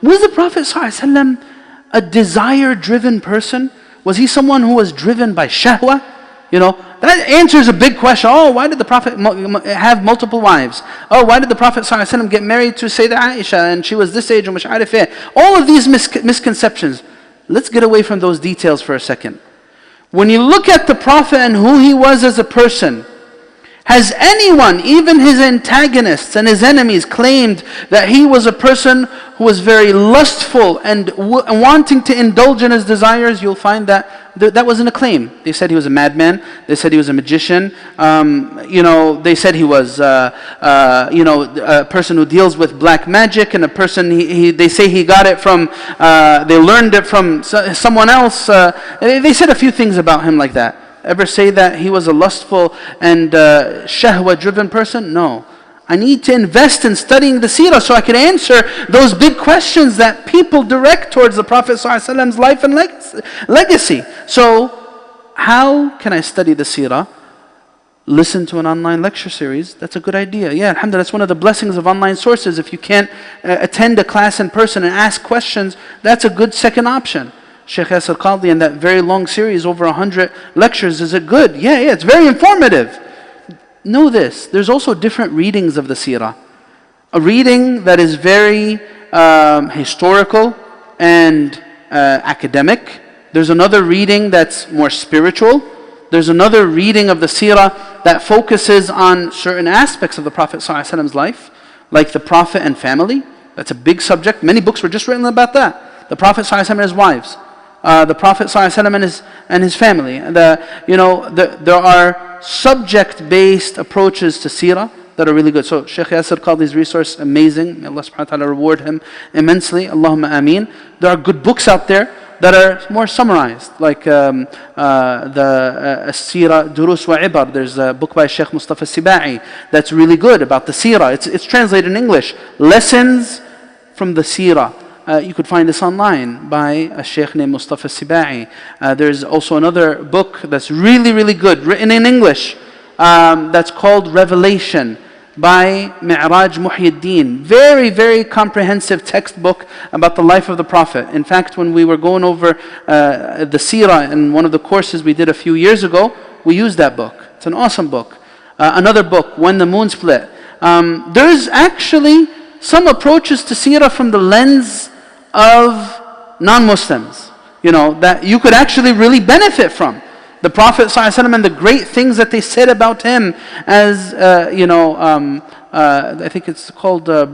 Was the Prophet ﷺ a desire-driven person? Was he someone who was driven by shahwa? That answers a big question. Why did the Prophet have multiple wives? Why did the Prophet ﷺ get married to Sayyidah Aisha and she was this age and mash'arif? All of these misconceptions. Let's get away from those details for a second. When you look at the Prophet and who he was as a person, has anyone, even his antagonists and his enemies, claimed that he was a person who was very lustful and wanting to indulge in his desires? You'll find that that wasn't a claim. They said he was a madman. They said he was a magician. They said he was, a person who deals with black magic, and a person they say he got it from, they learned it from someone else. They said a few things about him like that. Ever say that he was a lustful and shahwa-driven person? No. I need to invest in studying the seerah so I can answer those big questions that people direct towards the Prophet ﷺ's life and legacy. So, how can I study the seerah? Listen to an online lecture series. That's a good idea. Yeah, alhamdulillah, that's one of the blessings of online sources. If you can't attend a class in person and ask questions, that's a good second option. Shaykh Yasir Qaldi in that very long series, over 100 lectures, is it good? Yeah, it's very informative. Know this, there's also different readings of the seerah. a reading that is very historical and academic. There's another reading that's more spiritual. There's another reading of the seerah that focuses on certain aspects of the Prophet ﷺ's life, like the Prophet and family. That's a big subject. Many books were just written about that. The Prophet ﷺ and his wives. The Prophet ﷺ and his family. There are subject-based approaches to seerah that are really good. So Shaykh Yasir called these resources amazing. May Allah subhanahu wa ta'ala reward him immensely. Allahumma ameen. There are good books out there that are more summarized, like the Seerah Durus wa Ibar. There's a book by Shaykh Mustafa Sibai that's really good about the Seerah. It's translated in English. Lessons from the Seerah. You could find this online by a Shaykh named Mustafa Sibai. There's also another book that's really, really good, written in English, that's called Revelation by Mi'raj Muhyiddin. Very, very comprehensive textbook about the life of the Prophet. In fact, when we were going over the seerah in one of the courses we did a few years ago, we used that book. It's an awesome book. Another book, When the Moon Split. There's actually some approaches to seerah from the lens of non-Muslims, that you could actually really benefit from. The Prophet ﷺ and the great things that they said about him, as I think it's called a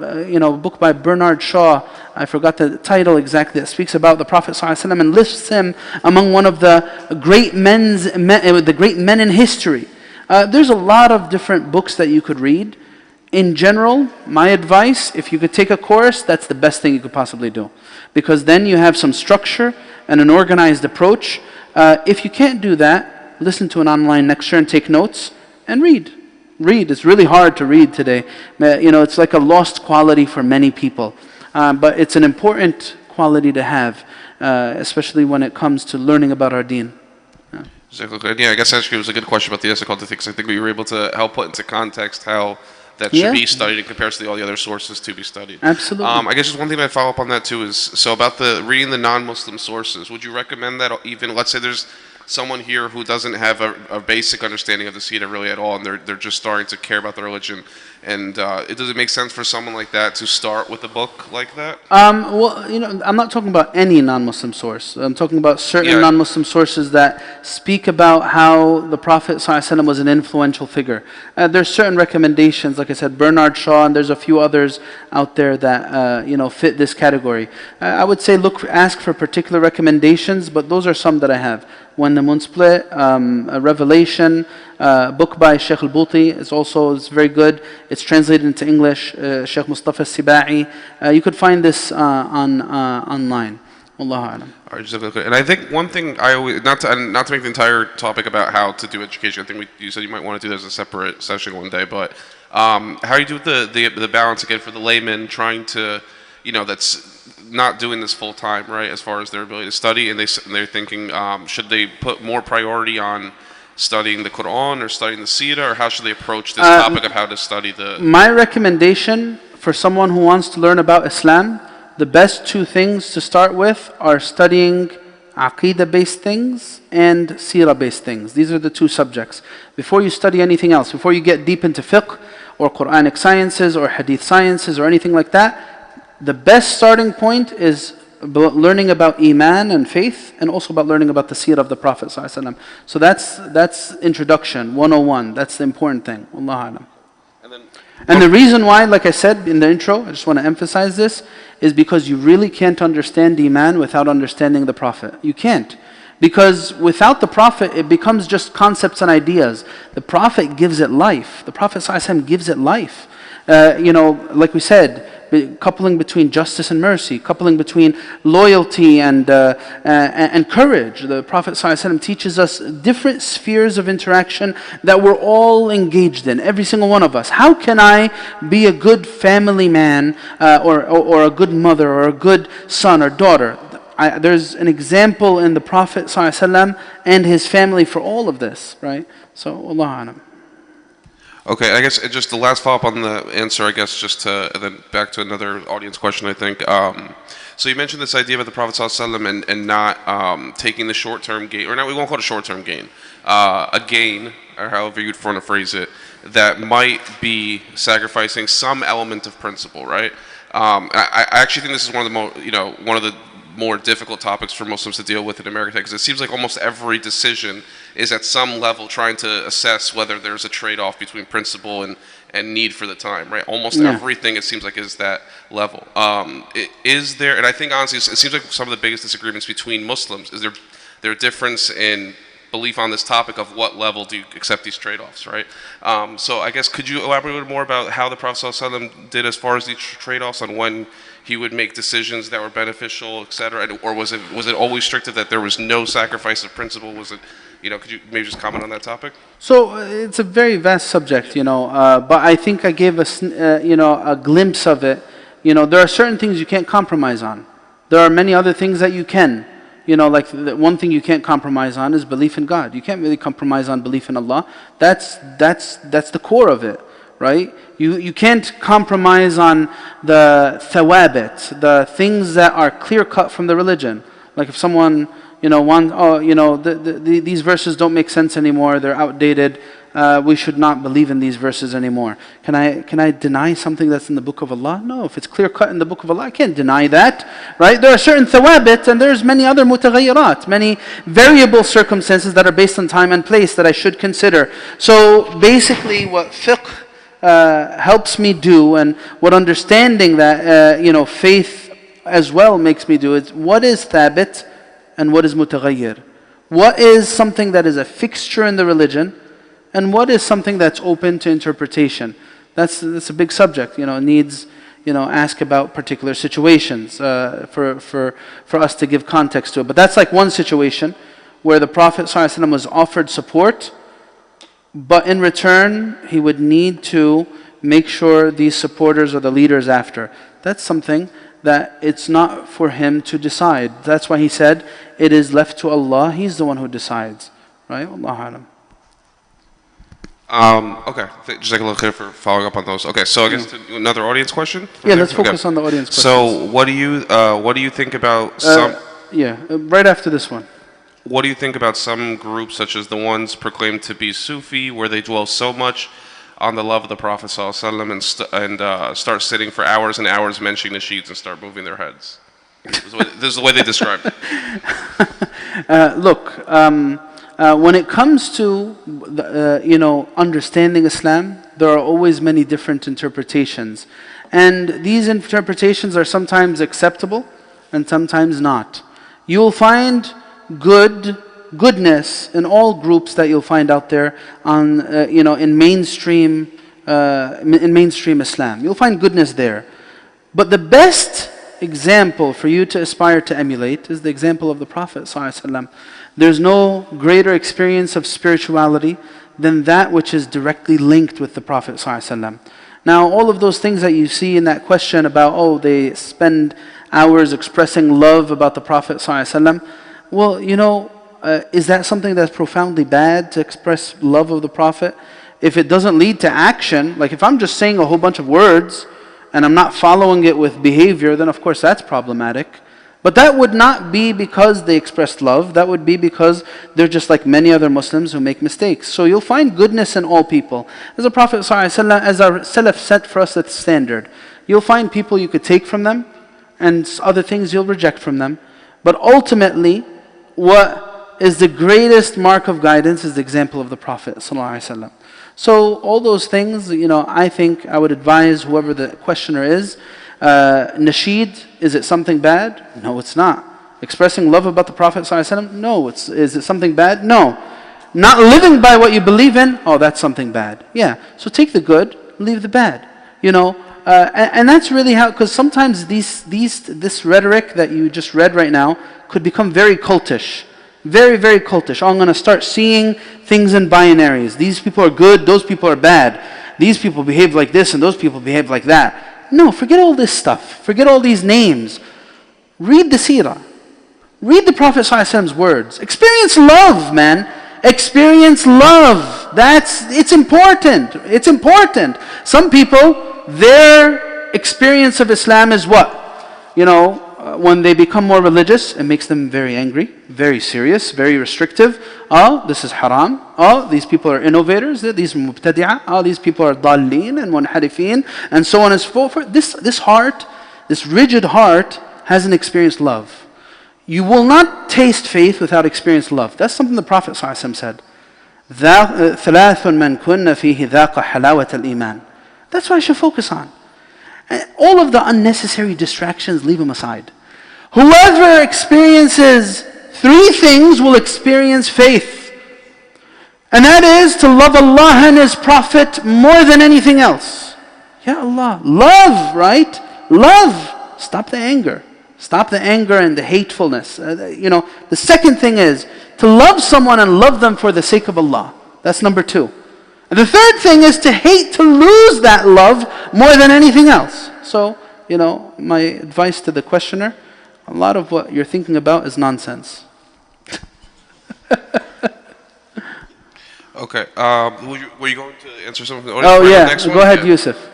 book by Bernard Shaw. I forgot the title exactly. That speaks about the Prophet ﷺ and lists him among one of the great men in history. There's a lot of different books that you could read. In general, my advice, if you could take a course, that's the best thing you could possibly do, because then you have some structure and an organized approach. If you can't do that, listen to an online lecture and take notes and read. Read. It's really hard to read today. It's like a lost quality for many people. But it's an important quality to have, especially when it comes to learning about our deen. Yeah, I guess actually it was a good question about the Essaconte thing, because I think we were able to help put into context how that should be studied in comparison to all the other sources to be studied. Absolutely. I guess just one thing I'd follow up on that too is, so about reading the non-Muslim sources, would you recommend that even, let's say there's someone here who doesn't have a basic understanding of the Sira really at all, and they're just starting to care about the religion, and does it make sense for someone like that to start with a book like that? I'm not talking about any non-Muslim source. I'm talking about certain non-Muslim sources that speak about how the Prophet ﷺ was an influential figure. There's certain recommendations, like I said, Bernard Shaw, and there's a few others out there that fit this category. I would say ask for particular recommendations, but those are some that I have. When the Moon Split, a Revelation, book by Shaykh al-Buti is very good. It's translated into English. Shaykh Mustafa Sibai. You could find this online. Wallahu a'lam. All right, and I think one thing I always, not to make the entire topic about how to do education, I think you said you might want to do this as a separate session one day, but how do you do with the balance again for the layman trying to, that's not doing this full time, right, as far as their ability to study, and they're thinking, should they put more priority on studying the Quran or studying the Sira, or how should they approach this topic of how to study the... My recommendation for someone who wants to learn about Islam, the best two things to start with are studying Aqidah-based things and Sira-based things. These are the two subjects. Before you study anything else, before you get deep into fiqh or Quranic sciences or hadith sciences or anything like that, the best starting point is learning about Iman and faith, and also about learning about the Seerah of the Prophet ﷺ. So that's introduction, 101. That's the important thing. Wallahu a'lam. And the reason why, like I said in the intro, I just want to emphasize this, is because you really can't understand Iman without understanding the Prophet. You can't. Because without the Prophet, it becomes just concepts and ideas. The Prophet gives it life. The Prophet ﷺ gives it life. Like we said, coupling between justice and mercy, coupling between loyalty and courage. The Prophet ﷺ teaches us different spheres of interaction that we're all engaged in, every single one of us. How can I be a good family man or a good mother or a good son or daughter? There's an example in the Prophet ﷺ and his family for all of this, right? So, Allah A'lam. Okay, I guess just the last follow-up on the answer, I guess, and then back to another audience question, I think. So you mentioned this idea about the Prophet ﷺ and not taking the short-term gain, or not, we won't call it a short-term gain, a gain, or however you'd want to phrase it, that might be sacrificing some element of principle, right? I actually think this is one of the more difficult topics for Muslims to deal with in America, because it seems like almost every decision is at some level trying to assess whether there's a trade-off between principle and need for the time, right? Almost everything, it seems like, is that level. Is there, and I think honestly, it seems like some of the biggest disagreements between Muslims is there a difference in belief on this topic of what level do you accept these trade-offs, right? So I guess, could you elaborate a little more about how the Prophet ﷺ did as far as these trade-offs, on when he would make decisions that were beneficial, etc., or was it always stricted that there was no sacrifice of principle? Was it, could you maybe just comment on that topic? So it's a very vast subject, but I think I gave a glimpse of it. There are certain things you can't compromise on. There are many other things that you can. Like the one thing you can't compromise on is belief in God. You can't really compromise on belief in Allah. That's the core of it, right? You can't compromise on the thawabit, the things that are clear cut from the religion. Like if someone these verses don't make sense anymore, they're outdated, we should not believe in these verses anymore. Can I deny something that's in the book of Allah? No, if it's clear cut in the book of Allah, I can't deny that, right? There are certain thawabit, and there's many other mutaghayyirat, many variable circumstances that are based on time and place that I should consider. So basically what fiqh helps me do, and what understanding that faith as well makes me do, is what is thabit and what is mutaghayyir. What is something that is a fixture in the religion, and what is something that's open to interpretation. That's a big subject. It needs ask about particular situations for us to give context to it. But that's like one situation where the Prophet ﷺ was offered support, but in return he would need to make sure these supporters are the leaders after. That's something that it's not for him to decide. That's why he said, it is left to Allah, He's the one who decides. Right? Wallahu alam. Okay, just like a little clear for following up on those. Okay, so I guess another audience question? Yeah, let's focus on the audience questions. So what do you think about right after this one. What do you think about some groups, such as the ones proclaimed to be Sufi, where they dwell so much on the love of the Prophet ﷺ and start sitting for hours and hours mentioning the sheets and start moving their heads? This is the way they described it. Look, when it comes to understanding Islam, there are always many different interpretations, and these interpretations are sometimes acceptable and sometimes not. You will find goodness in all groups that you'll find out there on in mainstream Islam. You'll find goodness there, but the best example for you to aspire to emulate is the example of the Prophet ﷺ. There's no greater experience of spirituality than that which is directly linked with the Prophet ﷺ. Now, all of those things that you see in that question about, they spend hours expressing love about the Prophet ﷺ, well, is that something that's profoundly bad, to express love of the Prophet? If it doesn't lead to action, like if I'm just saying a whole bunch of words and I'm not following it with behavior, then of course that's problematic. But that would not be because they expressed love. That would be because they're just like many other Muslims who make mistakes. So you'll find goodness in all people. As the Prophet ﷺ, as our Salaf set for us the standard, you'll find people you could take from them, and other things you'll reject from them. But ultimately, what is the greatest mark of guidance is the example of the Prophet ﷺ. So all those things, I think I would advise whoever the questioner is, nasheed, is it something bad? No, it's not. Expressing love about the Prophet ﷺ? No. Is it something bad? No. Not living by what you believe in? Oh, that's something bad. Yeah. So take the good, leave the bad. And that's really how, because sometimes this rhetoric that you just read right now could become very cultish. Very, very cultish. I'm going to start seeing things in binaries. These people are good, those people are bad. These people behave like this and those people behave like that. No, forget all this stuff. Forget all these names. Read the seerah. Read the Prophet ﷺ's words. Experience love, man. Experience love. It's important. It's important. Some people, their experience of Islam is what? when they become more religious, it makes them very angry, very serious, very restrictive. Oh, this is haram. Oh, these people are innovators. These mubtadi'ah. Oh, these people are dallin and munharifin, and so on and so forth. This heart, this rigid heart, hasn't experienced love. You will not taste faith without experienced love. That's something the Prophet ﷺ said. ثلاث من كن فيه ذاق حلاوة الإيمان. That's what I should focus on. All of the unnecessary distractions, leave them aside. Whoever experiences three things will experience faith. And that is to love Allah and His Prophet more than anything else. Ya Allah, love, right? Love. Stop the anger. Stop the anger and the hatefulness. The second thing is to love someone and love them for the sake of Allah. That's number 2. And the third thing is to hate to lose that love more than anything else. So, my advice to the questioner, a lot of what you're thinking about is nonsense. Okay. Were you going to answer something? Oh yeah, go ahead, Yusuf.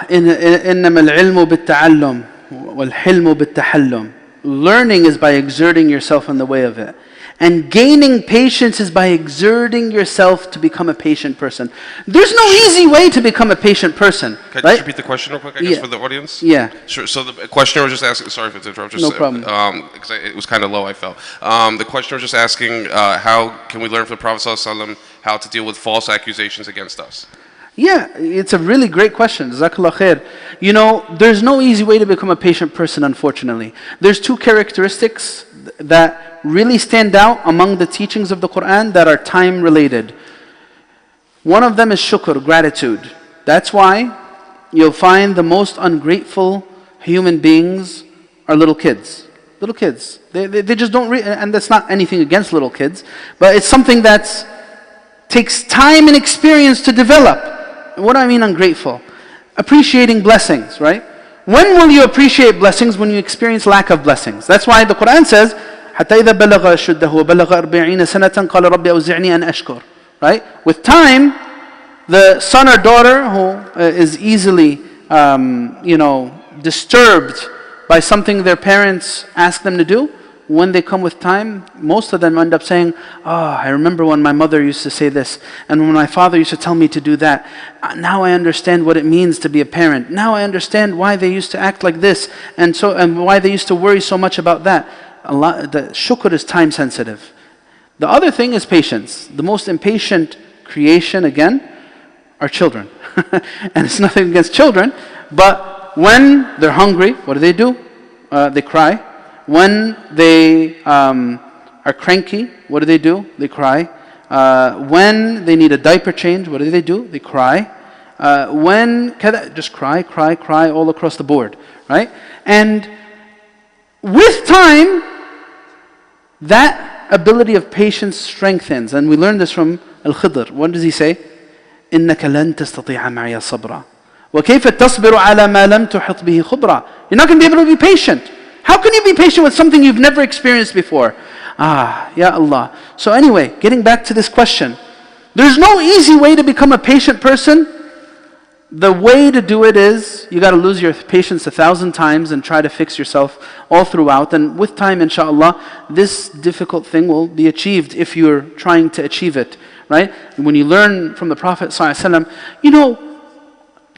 إنما العلم بالتعلم والحلم بالتحلم. Learning is by exerting yourself in the way of it. And gaining patience is by exerting yourself to become a patient person. There's no easy way to become a patient person. Can I just repeat the question real quick, I guess, for the audience? Yeah. Sure. So the questioner was just asking, sorry for the interruption. No problem. Because it was kind of low, I felt. The questioner was just asking, how can we learn from the Prophet ﷺ how to deal with false accusations against us? Yeah, it's a really great question. Jazakallah khair. There's no easy way to become a patient person, unfortunately. There's 2 characteristics that really stand out among the teachings of the Quran that are time related. One of them is shukr, gratitude. That's why you'll find the most ungrateful human beings are little kids. Little kids. They just don't and that's not anything against little kids, but it's something that takes time and experience to develop. What do I mean ungrateful? Appreciating blessings, right? When will you appreciate blessings? When you experience lack of blessings. That's why the Quran says, حَتَّى إِذَا بَلَغَ أَشُدَّهُ وَبَلَغَ 40 سَنَةً قَالَ رَبِّ أَوْزِعْنِي أَنْ أَشْكُرَ. Right? With time, the son or daughter who is easily, disturbed by something their parents ask them to do, when they come with time, most of them end up saying, I remember when my mother used to say this, and when my father used to tell me to do that. Now I understand what it means to be a parent. Now I understand why they used to act like this, and why they used to worry so much about that. The shukr is time sensitive. The other thing is patience. The most impatient creation, again, are children. And it's nothing against children, but when they're hungry, what do? They cry. When they are cranky, what do? They cry. When they need a diaper change, what do? They cry. Just cry all across the board, right? And with time, that ability of patience strengthens. And we learn this from Al-Khidr. What does he say? إِنَّكَ لَن تَسْتَطِيعَ مَعِيَ صَبْرًا وَكَيْفَ تَصْبِرُ عَلَى مَا لَمْ تُحِطْ بِهِ خُبْرًا. You're not going to be able to be patient. How can you be patient with something you've never experienced before? Ya Allah. So anyway, getting back to this question. There's no easy way to become a patient person. The way to do it is, you got to lose your patience 1,000 times and try to fix yourself all throughout. And with time, inshallah, this difficult thing will be achieved if you're trying to achieve it. Right? When you learn from the Prophet ﷺ,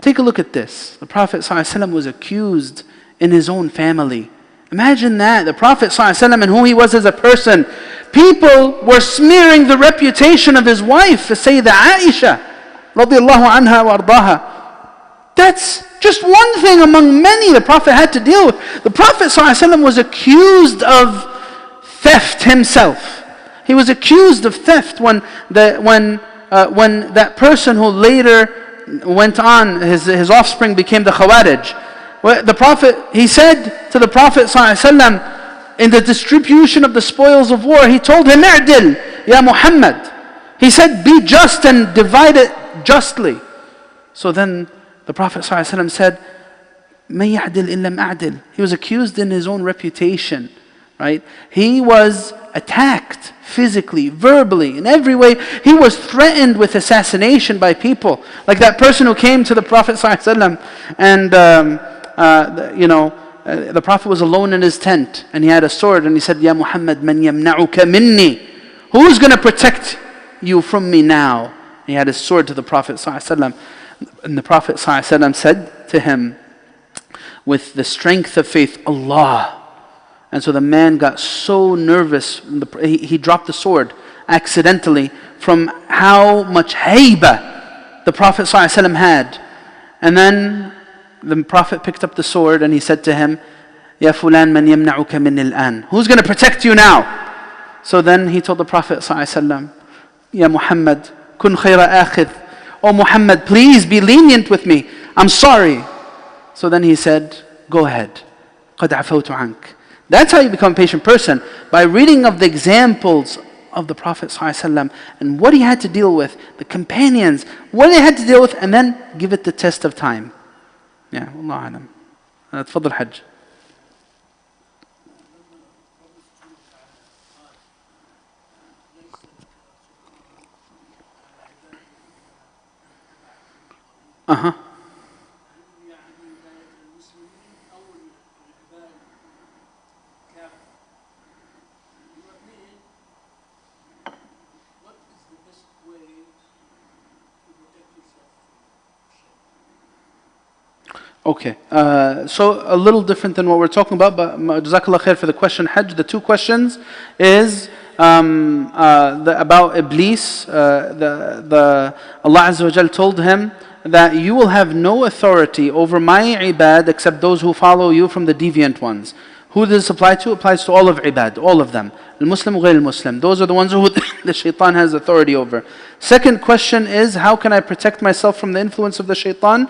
take a look at this. The Prophet ﷺ was accused in his own family. Imagine that. The Prophet ﷺ and who he was as a person. People were smearing the reputation of his wife, Sayyidah Aisha, radiyallahu anha wa ardaha. That's just one thing among many the Prophet had to deal with. The Prophet ﷺ was accused of theft himself. He was accused of theft when that person who later went on, his offspring became the Khawarij. The Prophet, he said to the Prophet ﷺ in the distribution of the spoils of war, he told him, "I'dil, ya Muhammad." He said, "Be just and divide it justly." So then the Prophet ﷺ said, مَن يَعْدِلْ إِن لَمْ أَعْدِلْ. He was accused in his own reputation, right? He was attacked physically, verbally, in every way. He was threatened with assassination by people. Like that person who came to the Prophet ﷺ and the Prophet was alone in his tent and he had a sword and he said, Ya Muhammad, man yamna'uka minni? Who's going to protect you from me now? He had his sword to the Prophet ﷺ. And the Prophet ﷺ said to him, with the strength of faith, Allah. And so the man got so nervous, he dropped the sword accidentally from how much hayba the Prophet ﷺ had. And then the Prophet picked up the sword and he said to him, Ya fulan man yamna'uka min al-an? Who's going to protect you now? So then he told the Prophet ﷺ, Ya Muhammad, kun khayra akhidh. Oh Muhammad, please be lenient with me. I'm sorry. So then he said, go ahead. قَدْ عَفَوْتُ عَنْكَ. That's how you become a patient person, by reading of the examples of the Prophet ﷺ and what he had to deal with, the companions, what they had to deal with, and then give it the test of time. Yeah, Wallahu alam. تفضل حج. Uh-huh. Okay, so a little different than what we're talking about, but Jazakallah khair for the question, Hajj. The two questions is about Iblis. Allah Azza wa Jal told him that you will have no authority over my ibad except those who follow you from the deviant ones. Who does this apply to? It applies to all of ibad, all of them. Al-Muslim, ghayr al-Muslim. Those are the ones who the shaitan has authority over. Second question is, how can I protect myself from the influence of the shaitan?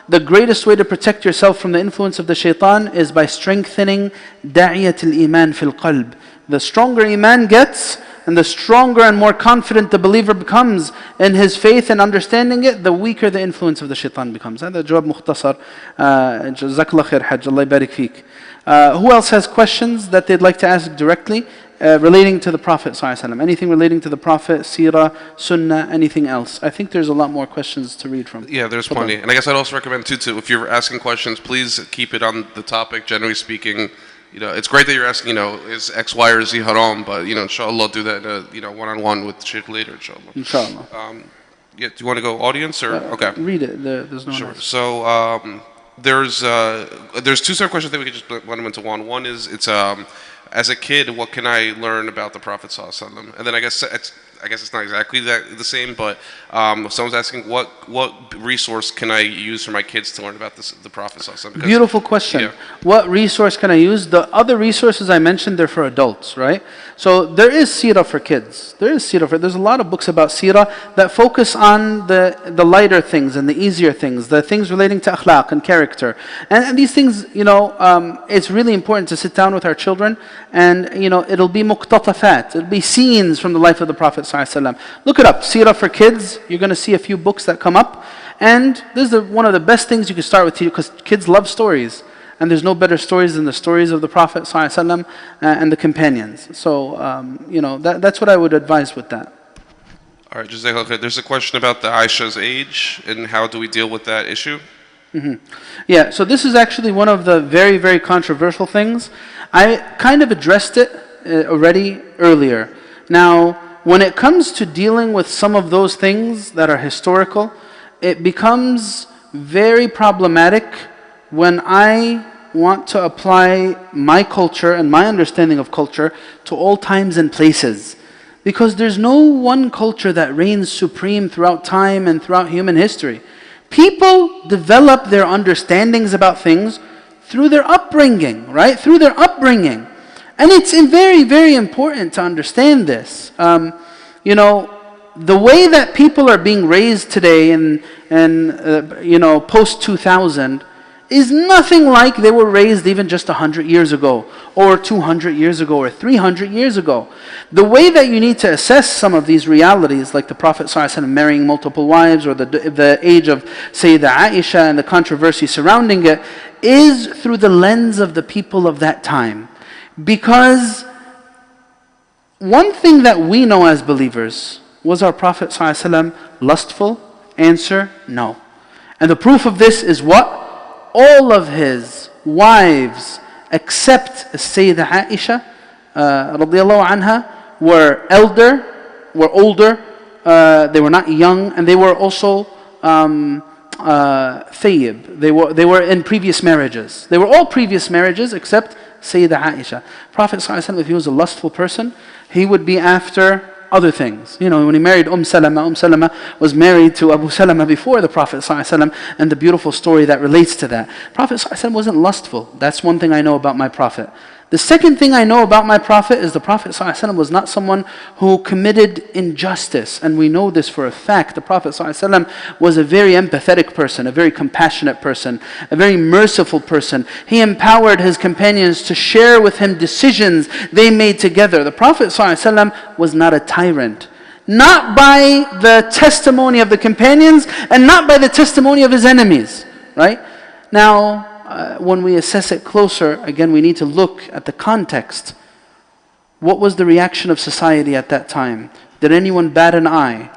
The greatest way to protect yourself from the influence of the shaitan is by strengthening da'iyat al-iman fil qalb. The stronger iman gets, and the stronger and more confident the believer becomes in his faith and understanding it, the weaker the influence of the shaitan becomes. هذا جواب مختصر. جزاك الله خير حج. الله يبارك فيك. Who else has questions that they'd like to ask directly relating to the Prophet ﷺ? Anything relating to the Prophet, Seerah, Sunnah, anything else? I think there's a lot more questions to read from. Yeah, there's plenty. And I guess I'd also recommend too, if you're asking questions, please keep it on the topic, generally speaking. It's great that you're asking, is X, Y, or Z haram, but, inshallah, do that, one-on-one with Shaykh later, inshallah. Inshallah. Yeah, do you want to go audience, or? Okay. Read it, there's no Sure. else. So, there's two separate questions that we could just blend them into one. One is, it's, as a kid, what can I learn about the Prophet ﷺ? And then I guess it's not exactly the same, but someone's asking what resource can I use for my kids to learn about the Prophet ﷺ? Beautiful question. Yeah. What resource can I use? The other resources I mentioned, they're for adults, right? So there is seerah for kids. There's a lot of books about seerah that focus on the lighter things and the easier things, the things relating to akhlaq and character. And these things, it's really important to sit down with our children and, it'll be muqtatafat. It'll be scenes from the life of the Prophet ﷺ. Look it up, seerah for kids. You're going to see a few books that come up. And this is one of the best things you can start with, because kids love stories. And there's no better stories than the stories of the Prophet ﷺ and the companions. So, that's what I would advise with that. All right, Jazakallah khair. There's a question about the Aisha's age and how do we deal with that issue? Mm-hmm. Yeah, so this is actually one of the very, very controversial things. I kind of addressed it already earlier. Now, when it comes to dealing with some of those things that are historical, it becomes very problematic when I want to apply my culture and my understanding of culture to all times and places. Because there's no one culture that reigns supreme throughout time and throughout human history. People develop their understandings about things through their upbringing, right? Through their upbringing. And it's very, very important to understand this. The way that people are being raised today in post-2000 is nothing like they were raised even just 100 years ago, or 200 years ago, or 300 years ago. The way that you need to assess some of these realities, like the Prophet ﷺ marrying multiple wives, or the age of Sayyidah Aisha and the controversy surrounding it, is through the lens of the people of that time. Because one thing that we know as believers, was our Prophet ﷺ lustful? Answer, no. And the proof of this is what? All of his wives, except Sayyidah Aisha radiallahu anha, were older, they were not young, and they were also thayyib. They were in previous marriages. They were all previous marriages except Sayyidah Aisha. Prophet ﷺ, if he was a lustful person, he would be after other things. You know, when he married Salama was married to Abu Salama before the Prophet ﷺ, and the beautiful story that relates to that. Prophet ﷺ wasn't lustful. That's one thing I know about my Prophet. The second thing I know about my Prophet is the Prophet ﷺ was not someone who committed injustice. And we know this for a fact. The Prophet ﷺ was a very empathetic person, a very compassionate person, a very merciful person. He empowered his companions to share with him decisions they made together. The Prophet ﷺ was not a tyrant. Not by the testimony of the companions, and not by the testimony of his enemies. Right? Now, when we assess it closer, again we need to look at the context. What was the reaction of society at that time? Did anyone bat an eye?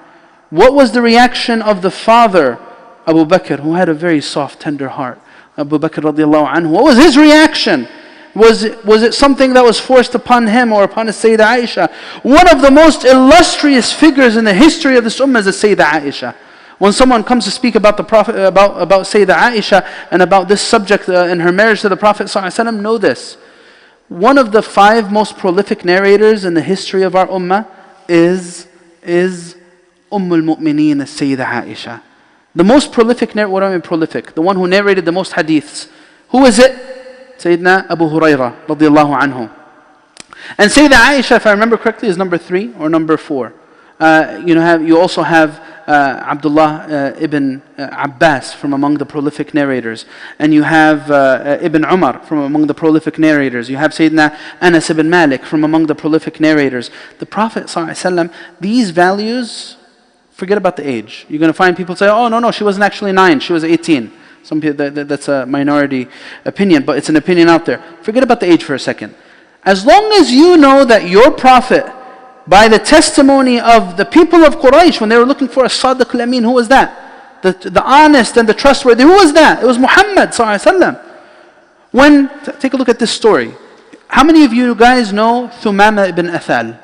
What was the reaction of the father, Abu Bakr, who had a very soft, tender heart? Abu Bakr radiallahu anhu, what was his reaction? Was it something that was forced upon him or upon Sayyidah Aisha? One of the most illustrious figures in the history of this ummah is Sayyidah Aisha. When someone comes to speak about the Prophet, about Sayyidah Aisha and about this subject in her marriage to the Prophet ﷺ, know this. One of the 5 most prolific narrators in the history of our ummah is Ummul-Mu'mineen Sayyidah Aisha. The most prolific narrator, what do I mean prolific? The one who narrated the most hadiths. Who is it? Sayyidina Abu Hurairah radiallahu anhu. And Sayyidah Aisha, if I remember correctly, is number 3 or number 4. You also have Abdullah ibn Abbas from among the prolific narrators, and you have Ibn Umar from among the prolific narrators. You have Sayyidina Anas ibn Malik from among the prolific narrators. The Prophet ﷺ, these values, forget about the age. You're going to find people say, oh no, she wasn't actually 9, she was 18. Some people, that's a minority opinion, but it's an opinion out there. Forget about the age for a second. As long as you know that your Prophet, by the testimony of the people of Quraysh, when they were looking for a Sadiq al-Amin, who was that? The honest and the trustworthy, who was that? It was Muhammad ﷺ. Take a look at this story. How many of you guys know Thumama ibn Athal?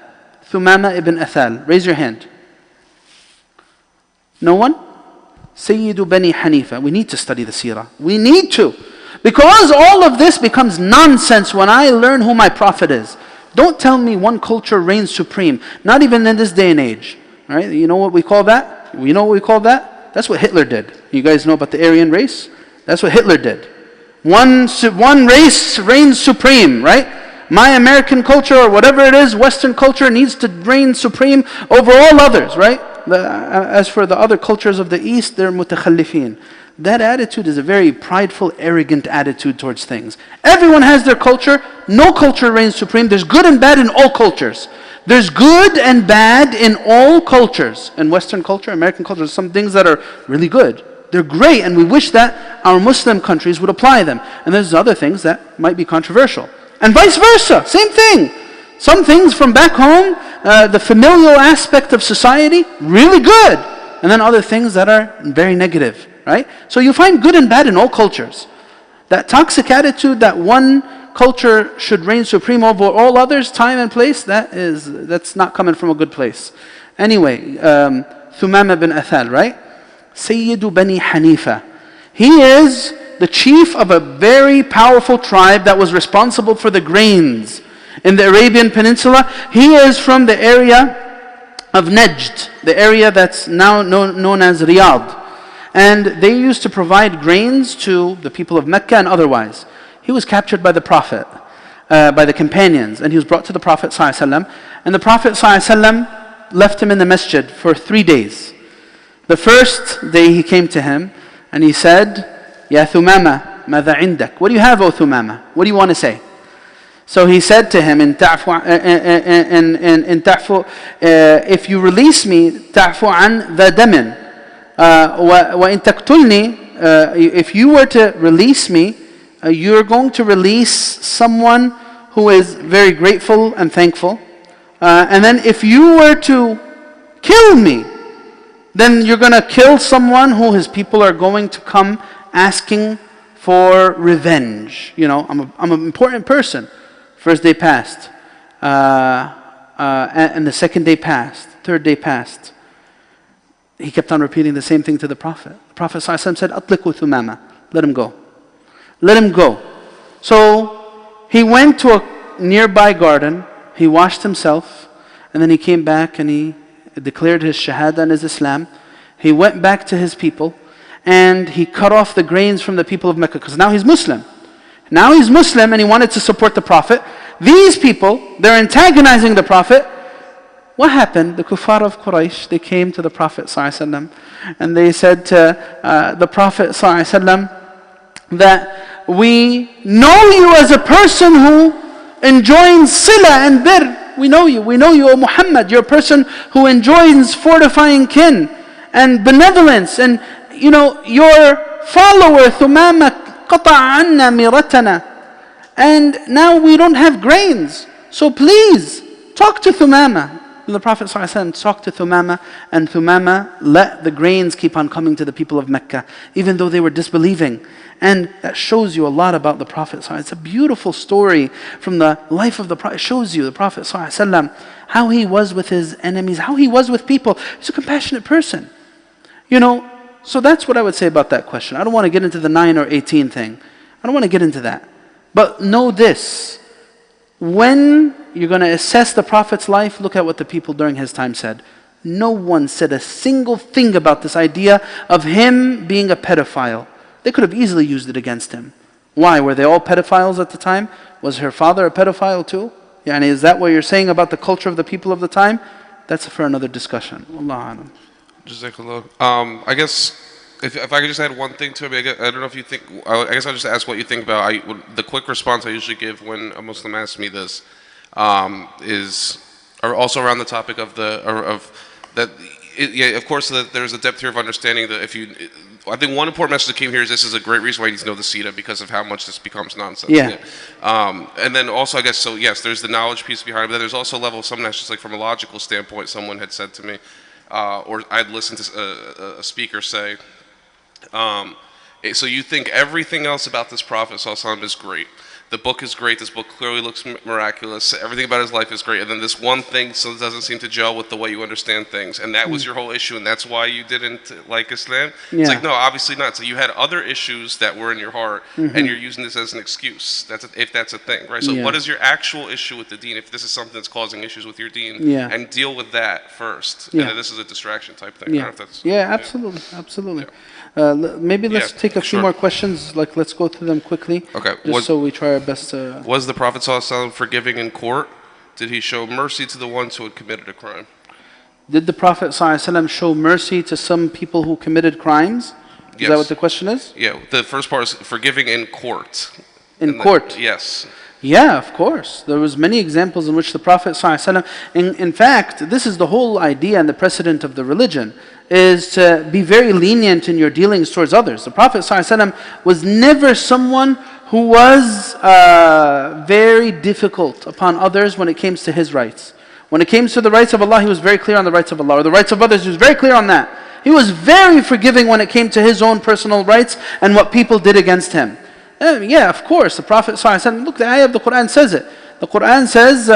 Thumama ibn Athal. Raise your hand. No one? Sayyidu Bani Hanifa. We need to study the seerah. We need to. Because all of this becomes nonsense when I learn who my Prophet is. Don't tell me one culture reigns supreme. Not even in this day and age. All right? You know what we call that? You know what we call that? That's what Hitler did. You guys know about the Aryan race? That's what Hitler did. One race reigns supreme, right? My American culture or whatever it is, Western culture needs to reign supreme over all others, right? As for the other cultures of the East, they're mutakhallifin. That attitude is a very prideful, arrogant attitude towards things. Everyone has their culture. No culture reigns supreme. There's good and bad in all cultures. There's good and bad in all cultures. In Western culture, American culture, there's some things that are really good. They're great, and we wish that our Muslim countries would apply them. And there's other things that might be controversial. And vice versa, same thing. Some things from back home, the familial aspect of society, really good. And then other things that are very negative. Right? So you find good and bad in all cultures. That toxic attitude that one culture should reign supreme over all others, time and place, that's not coming from a good place. Anyway, Thumama bin Athal, right? Sayyidu Bani Hanifa. He is the chief of a very powerful tribe that was responsible for the grains in the Arabian Peninsula. He is from the area of Najd, the area that's now known as Riyadh. And they used to provide grains to the people of Mecca and otherwise. He was captured by the Prophet, by the companions, and he was brought to the Prophet ﷺ. And the Prophet ﷺ left him in the masjid for 3 days. The first day he came to him and he said, Ya Thumama, ماذا عندك? What do you have, O Thumama? What do you want to say? So he said to him, إن تعفو, if you release me, تعفو عن ذا دم, وإن تقتلني, if you were to release me, you're going to release someone who is very grateful and thankful. And then if you were to kill me, then you're going to kill someone who his people are going to come asking for revenge. You know, I'm an important person. First day passed, and the second day passed, third day passed. He kept on repeating the same thing to the Prophet. The Prophet ﷺ said, أطلقوا ثمامة, let him go. Let him go. So he went to a nearby garden, he washed himself, and then he came back and he declared his shahada and his Islam. He went back to his people and he cut off the grains from the people of Mecca, because now he's Muslim. Now he's Muslim and he wanted to support the Prophet. These people, they're antagonizing the Prophet. What happened? The kuffar of Quraysh, they came to the Prophet ﷺ and they said to the Prophet ﷺ that we know you as a person who enjoins sila and bir. We know you, O Muhammad. You're a person who enjoins fortifying kin and benevolence. And you know, your follower Thumama قطع عنا ميرتنا, and now we don't have grains, so please talk to Thumama. And the Prophet ﷺ talked to Thumama, and Thumama let the grains keep on coming to the people of Mecca, even though they were disbelieving. And that shows you a lot about the Prophet ﷺ. It's a beautiful story from the life of the Prophet. It shows you the Prophet ﷺ, how he was with his enemies, how he was with people. He's a compassionate person. You know, so that's what I would say about that question. I don't want to get into the 9 or 18 thing. I don't want to get into that. But know this. When you're going to assess the Prophet's life, look at what the people during his time said. No one said a single thing about this idea of him being a pedophile. They could have easily used it against him. Why? Were they all pedophiles at the time? Was her father a pedophile too? Yani, is that what you're saying about the culture of the people of the time? That's for another discussion. Wallahu a'lam. Jazakallah. I guess if I could just add one thing to it, I don't know if you think, I guess I'll just ask what you think about, the quick response I usually give when a Muslim asks me this is also around the topic of of course that there's a depth here of understanding that I think one important message that came here is this is a great reason why you need to know the Sira, because of how much this becomes nonsense. Yeah. And then also, I guess, so yes, there's the knowledge piece behind it, but then there's also a level of something that's just like from a logical standpoint, someone had said to me, or I'd listened to a speaker say, so you think everything else about this Prophet ﷺ is great. The book is great, this book clearly looks miraculous, everything about his life is great, and then this one thing doesn't seem to gel with the way you understand things, and that was your whole issue, and that's why you didn't like Islam? Yeah. It's like, no, obviously not. So you had other issues that were in your heart, and you're using this as an excuse, if that's a thing, right? So what is your actual issue with the deen, if this is something that's causing issues with your deen, and deal with that first, and then this is a distraction type thing. Yeah, I don't know if that's, absolutely, absolutely. Maybe let's take a few more questions. Like, let's go through them quickly. Okay. Just so we try our best to. Was the Prophet ﷺ forgiving in court? Did he show mercy to the ones who had committed a crime? Did the Prophet ﷺ show mercy to some people who committed crimes? Is that what the question is? Yeah. The first part is forgiving in court. In court? Yes. Yeah, of course. There was many examples in which the Prophet ﷺ, in fact, this is the whole idea and the precedent of the religion, is to be very lenient in your dealings towards others. The Prophet ﷺ was never someone who was very difficult upon others when it came to his rights. When it came to the rights of Allah, he was very clear on the rights of Allah. Or the rights of others, he was very clear on that. He was very forgiving when it came to his own personal rights and what people did against him. Yeah, of course, the Prophet ﷺ, look, the ayah of the Quran says it. The Quran says,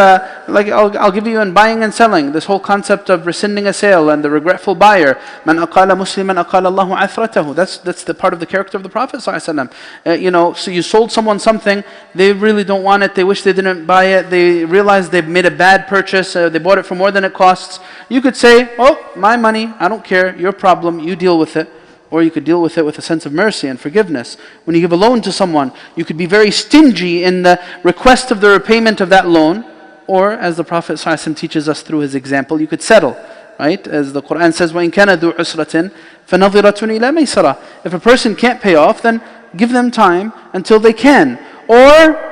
like I'll give you in buying and selling, this whole concept of rescinding a sale and the regretful buyer. Man aqala musliman aqala Allahu athratahu. That's the part of the character of the Prophet ﷺ. So you sold someone something, they really don't want it, they wish they didn't buy it, they realize they've made a bad purchase, they bought it for more than it costs. You could say, oh, my money, I don't care, your problem, you deal with it. Or you could deal with it with a sense of mercy and forgiveness. When you give a loan to someone, you could be very stingy in the request of the repayment of that loan. Or, as the Prophet ﷺ teaches us through his example, you could settle. Right? As the Quran says, وَإِن كَانَ ذُو عُسْرَةٍ فَنَظِرَةٌ إِلَى مَيْسَرَةٍ. If a person can't pay off, then give them time until they can. Or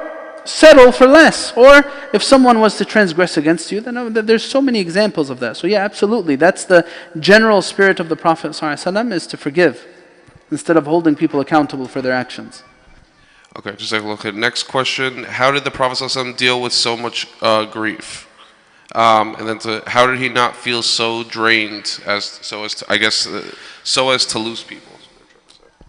settle for less. Or if someone was to transgress against you, then there's so many examples of that. So yeah, absolutely. That's the general spirit of the Prophet ﷺ, is to forgive instead of holding people accountable for their actions. Okay, just take a look at next question. How did the Prophet ﷺ deal with so much grief? And then how did he not feel so drained so as to lose people?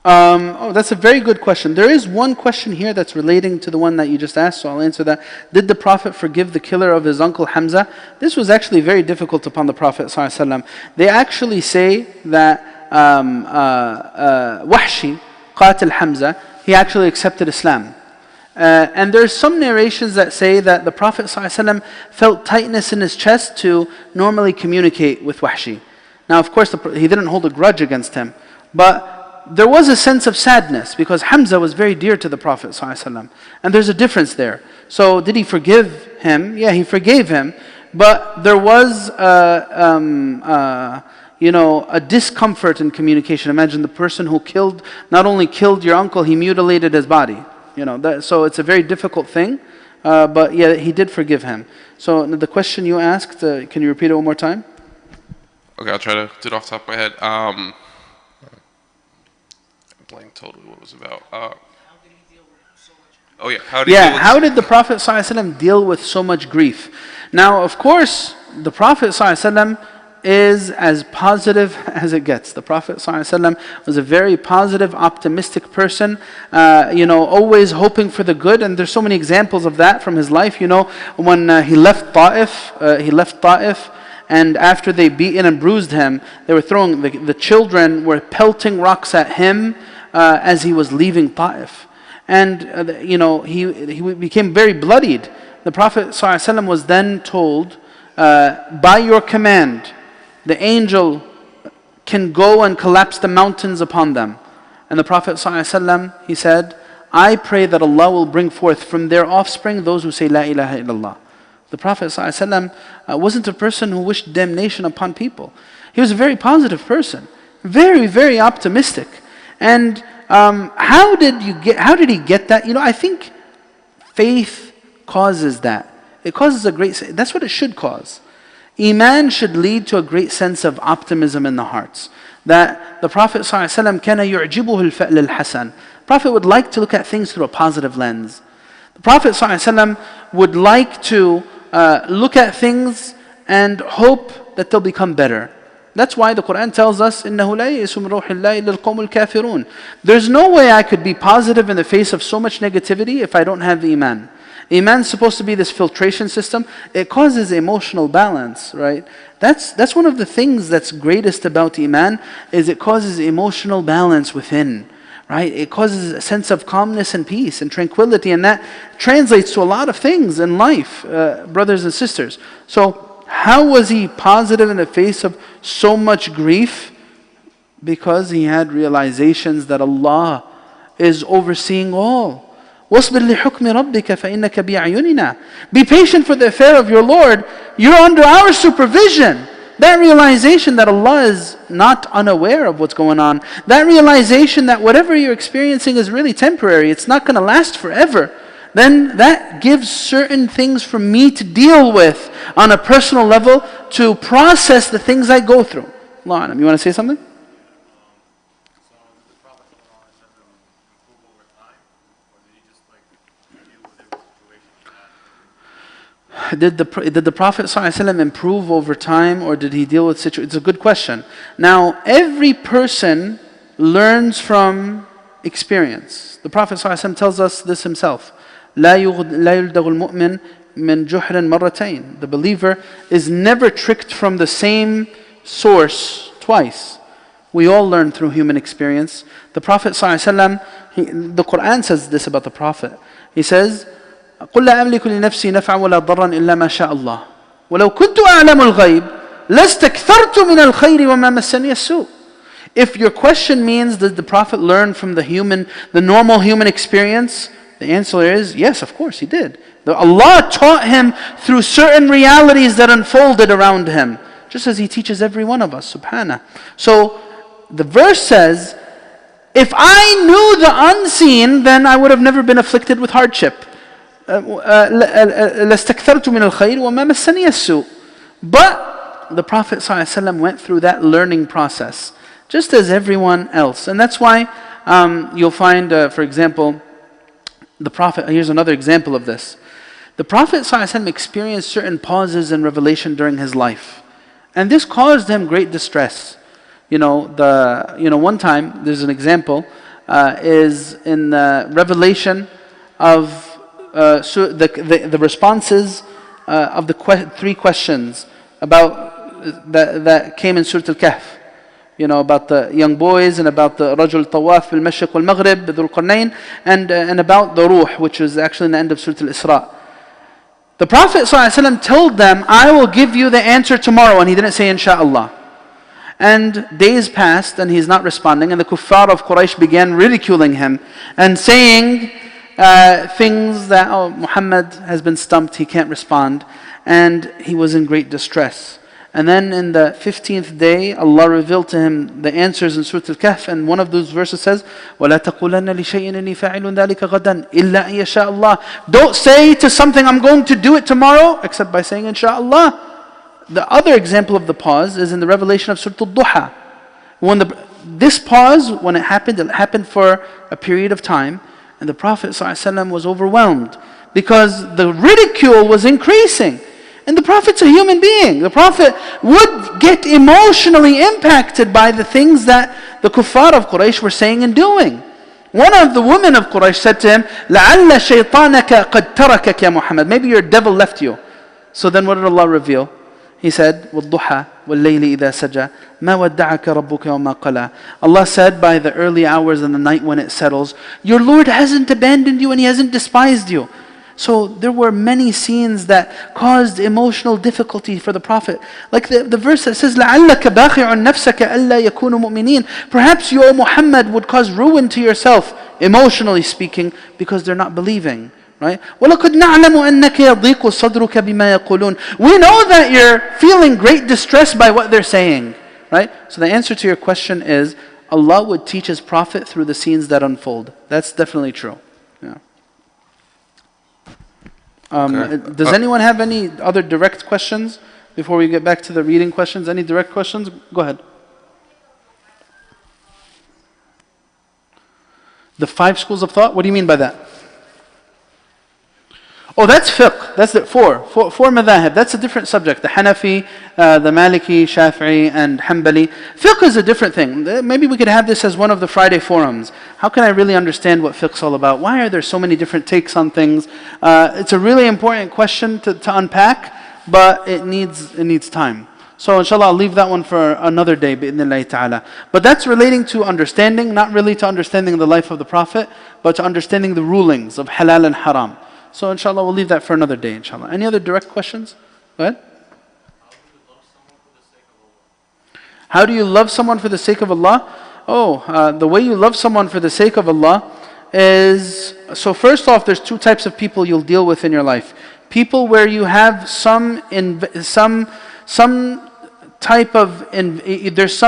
That's a very good question. There is one question here that's relating to the one that you just asked, so I'll answer that. Did the Prophet forgive the killer of his uncle Hamza? This was actually very difficult upon the Prophet ﷺ. They actually say that Wahshi, Qatil Hamza, he actually accepted Islam. And there's some narrations that say that the Prophet ﷺ felt tightness in his chest to normally communicate with Wahshi. Now of course he didn't hold a grudge against him, but there was a sense of sadness because Hamza was very dear to the Prophet ﷺ. And there's a difference there. So did he forgive him? Yeah, he forgave him. But there was a discomfort in communication. Imagine the person who not only killed your uncle, he mutilated his body. So it's a very difficult thing. But yeah, he did forgive him. So the question you asked, can you repeat it one more time? Okay, I'll try to do it off the top of my head. Blank totally what it was about. How did the Prophet ﷺ deal with so much grief? Now, of course, the Prophet ﷺ is as positive as it gets. The Prophet ﷺ was a very positive, optimistic person, always hoping for the good, and there's so many examples of that from his life. When he left Ta'if, and after they beaten and bruised him, they were throwing, the children were pelting rocks at him as he was leaving Ta'if. And he became very bloodied. The Prophet ﷺ was then told, by your command, the angel can go and collapse the mountains upon them. And the Prophet ﷺ, he said, I pray that Allah will bring forth from their offspring those who say La ilaha illallah. The Prophet ﷺ wasn't a person who wished damnation upon people. He was a very positive person, very, very optimistic. And how did he get that? I think faith causes that. It causes that's what it should cause. Iman should lead to a great sense of optimism in the hearts. That the Prophet ﷺ كَانَ يُعْجِبُهُ الْفَأْلِ الْحَسَنِ. The Prophet would like to look at things through a positive lens. The Prophet ﷺ would like to look at things and hope that they'll become better. That's why the Quran tells us, إِنَّهُ لَا يَئِسُ مِنْ رُوحِ اللَّهِ إِلَّا الْقَوْمُ الْكَافِرُونَ. There's no way I could be positive in the face of so much negativity if I don't have the Iman. Iman's supposed to be this filtration system. It causes emotional balance, right? That's one of the things that's greatest about Iman, is it causes emotional balance within, right? It causes a sense of calmness and peace and tranquility, and that translates to a lot of things in life, brothers and sisters. So how was he positive in the face of so much grief? Because he had realizations that Allah is overseeing all. وَاصْبِرْ لِحُكْمِ رَبِّكَ فَإِنَّكَ بِأَعْيُنِنَا. Be patient for the affair of your Lord. You're under our supervision. That realization that Allah is not unaware of what's going on. That realization that whatever you're experiencing is really temporary. It's not going to last forever. Then that gives certain things for me to deal with on a personal level, to process the things I go through. Allah Alam. You want to say something? Did the Prophet ﷺ improve over time, or did he deal with situations? It's a good question. Now, every person learns from experience. The Prophet ﷺ tells us this himself. لا يلدغ المؤمن من جحر مرتين. The believer is never tricked from the same source twice. We all learn through human experience. The Prophet ﷺ, the Quran says this about the Prophet. He says, قل لا أملك لنفسي نفعا ولا ضرا إلا ما شاء الله ولو كنت أعلم الغيب لاستكثرت من الخير وما مسني السوء. If your question means, did the Prophet learn from the normal human experience? The answer is yes, of course he did. Allah taught him through certain realities that unfolded around him, just as he teaches every one of us, subhanah. So the verse says, If I knew the unseen, then I would have never been afflicted with hardship. لَاسْتَكْثَرْتُ مِنَ الْخَيْرِ وَمَا مَسَّنِيَ السُّوءُ. But the Prophet ﷺ went through that learning process, just as everyone else. And that's why you'll find, for example, the Prophet, here's another example of this. The Prophet ﷺ experienced certain pauses in revelation during his life. And this caused him great distress. One time, there's an example, is in the revelation of the responses of the three questions that came in Surah Al-Kahf. About the young boys, and about the Rajul Tawaf bil Mashriq wal Maghrib, Dhul Qarnayn, and about the Ruh, which was actually in the end of Surah Al-Isra. The Prophet ﷺ told them, I will give you the answer tomorrow, and he didn't say insha'Allah. And days passed and he's not responding, and the kuffar of Quraysh began ridiculing him and saying things that, oh, Muhammad has been stumped, he can't respond, and he was in great distress. And then in the 15th day, Allah revealed to him the answers in Surah Al-Kahf, and one of those verses says, وَلَا تَقُولَنَّ لِشَيْءٍ إِنِّي فَاعِلٌ ذَلِكَ غَدًا إِلَّا أَن يَشَاءَ اللَّهُ. Don't say to something, I'm going to do it tomorrow, except by saying insha'Allah. The other example of the pause is in the revelation of Surah Al-Duha. This pause, when it happened for a period of time, and the Prophet ﷺ was overwhelmed because the ridicule was increasing. And the Prophet's a human being. The Prophet would get emotionally impacted by the things that the kuffar of Quraysh were saying and doing. One of the women of Quraysh said to him, لَعَلَّ شَيْطَانَكَ قَدْ تَرَكَكَ يَا Muhammad. Maybe your devil left you. So then what did Allah reveal? He said, وَالضُّحَى وَاللَّيْلِ إِذَا سَجَى مَا وَدَّعَكَ رَبُّكَ وَمَا قَلَى. Allah said, by the early hours in the night when it settles, your Lord hasn't abandoned you and He hasn't despised you. So there were many scenes that caused emotional difficulty for the Prophet. Like the verse that says, لَعَلَّكَ بَاخِعٌ نَفْسَكَ أَلَّا يَكُونُ مُؤْمِنِينَ. Perhaps you, O Muhammad, would cause ruin to yourself, emotionally speaking, because they're not believing. Right? وَلَقَدْ نَعْلَمُ أَنَّكَ يَضِيقُ صَدْرُكَ بِمَا يَقُولُونَ. We know that you're feeling great distress by what they're saying. Right? So the answer to your question is, Allah would teach His Prophet through the scenes that unfold. That's definitely true. Yeah. Okay. Does anyone have any other direct questions before we get back to the reading questions? Any direct questions? Go ahead. The 5 schools of thought? What do you mean by that? Oh, that's fiqh. That's it. Four madhahib. That's a different subject. The Hanafi, the Maliki, Shafi'i, and Hanbali. Fiqh is a different thing. Maybe we could have this as one of the Friday forums. How can I really understand what fiqh's all about? Why are there so many different takes on things? It's a really important question to unpack, but it needs time. So inshallah, I'll leave that one for another day, bi'idhnillahi ta'ala. But that's relating to understanding, not really to understanding the life of the Prophet, but to understanding the rulings of halal and haram. So inshallah, we'll leave that for another day, inshallah. Any other direct questions? Go ahead. How do you love someone for the sake of Allah? The way you love someone for the sake of Allah is, so first off, there's 2 types of people you'll deal with in your life. People where you have there's some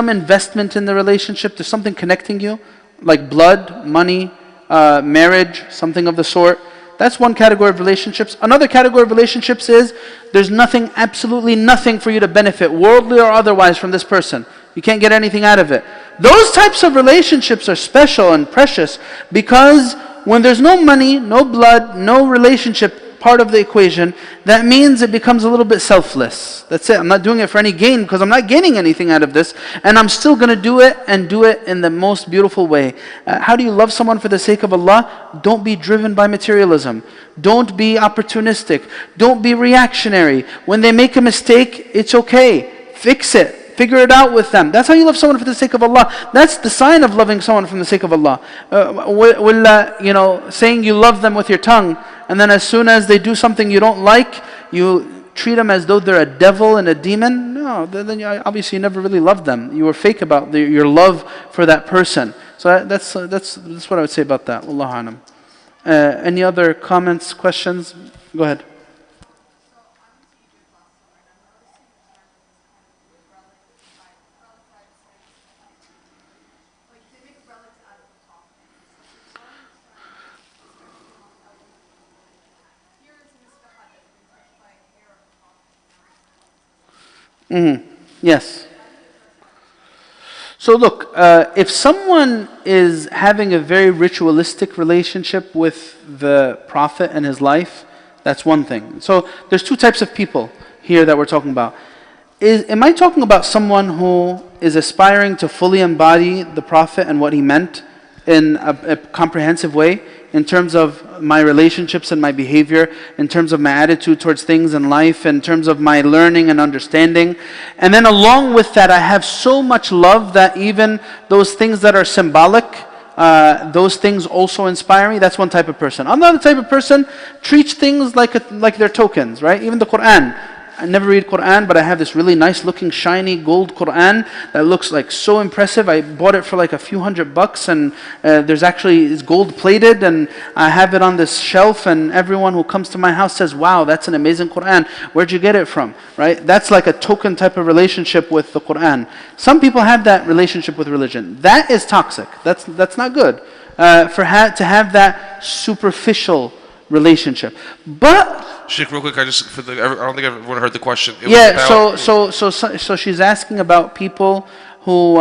investment in the relationship, there's something connecting you, like blood, money, marriage, something of the sort. That's one category of relationships. Another category of relationships is there's nothing, absolutely nothing for you to benefit, worldly or otherwise, from this person. You can't get anything out of it. Those types of relationships are special and precious because when there's no money, no blood, no relationship part of the equation, that means it becomes a little bit selfless. That's it. I'm not doing it for any gain because I'm not gaining anything out of this, and I'm still going to do it and do it in the most beautiful way. How do you love someone for the sake of Allah? Don't be driven by materialism. Don't be opportunistic. Don't be reactionary. When they make a mistake, it's okay. Fix it. Figure it out with them. That's how you love someone for the sake of Allah. That's the sign of loving someone from the sake of Allah. Saying you love them with your tongue, and then as soon as they do something you don't like, you treat them as though they're a devil and a demon. No, then obviously you never really loved them. You were fake about your love for that person. So that's what I would say about that. Wallahu a'lam. Any other comments, questions? Go ahead. Yes. So look, if someone is having a very ritualistic relationship with the Prophet and his life, that's one thing. So there's two types of people here that we're talking about. Am I talking about someone who is aspiring to fully embody the Prophet and what he meant in a comprehensive way, in terms of my relationships and my behavior, in terms of my attitude towards things in life, in terms of my learning and understanding? And then along with that, I have so much love that even those things that are symbolic, those things also inspire me. That's one type of person. Another type of person treats things like they're tokens, right? Even the Quran. I never read Quran, but I have this really nice looking shiny gold Quran that looks like so impressive. I bought it for like a few $100, and it's gold plated, and I have it on this shelf, and everyone who comes to my house says, wow, that's an amazing Quran. Where'd you get it from? Right? That's like a token type of relationship with the Quran. Some people have that relationship with religion. That is toxic. That's not good. To have that superficial relationship. But Sheikh, real quick, I don't think everyone heard the question. So she's asking about people who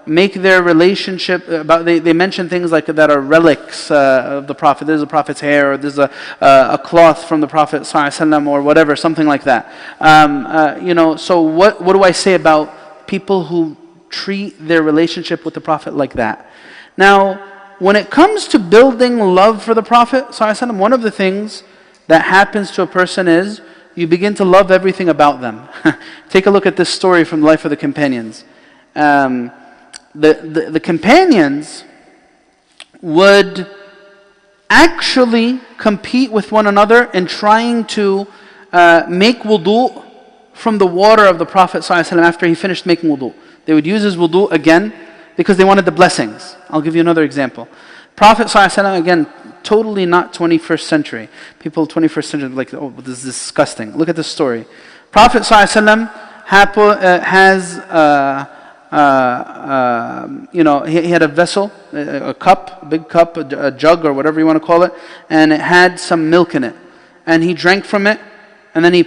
make their relationship about, they mention things like that are relics of the Prophet. There's a Prophet's hair, or there's a cloth from the Prophet ﷺ, or whatever, something like that. So what do I say about people who treat their relationship with the Prophet like that? Now, when it comes to building love for the Prophet ﷺ, one of the things that happens to a person is you begin to love everything about them. Take a look at this story from the life of the companions. The companions would actually compete with one another in trying to make wudu from the water of the Prophet ﷺ after he finished making wudu. They would use his wudu again because they wanted the blessings. I'll give you another example. Prophet ﷺ, again, totally not 21st century. People 21st century like, oh, this is disgusting. Look at this story. Prophet ﷺ he had a vessel, a cup, a big cup, a jug, or whatever you want to call it, and it had some milk in it. And he drank from it, and then he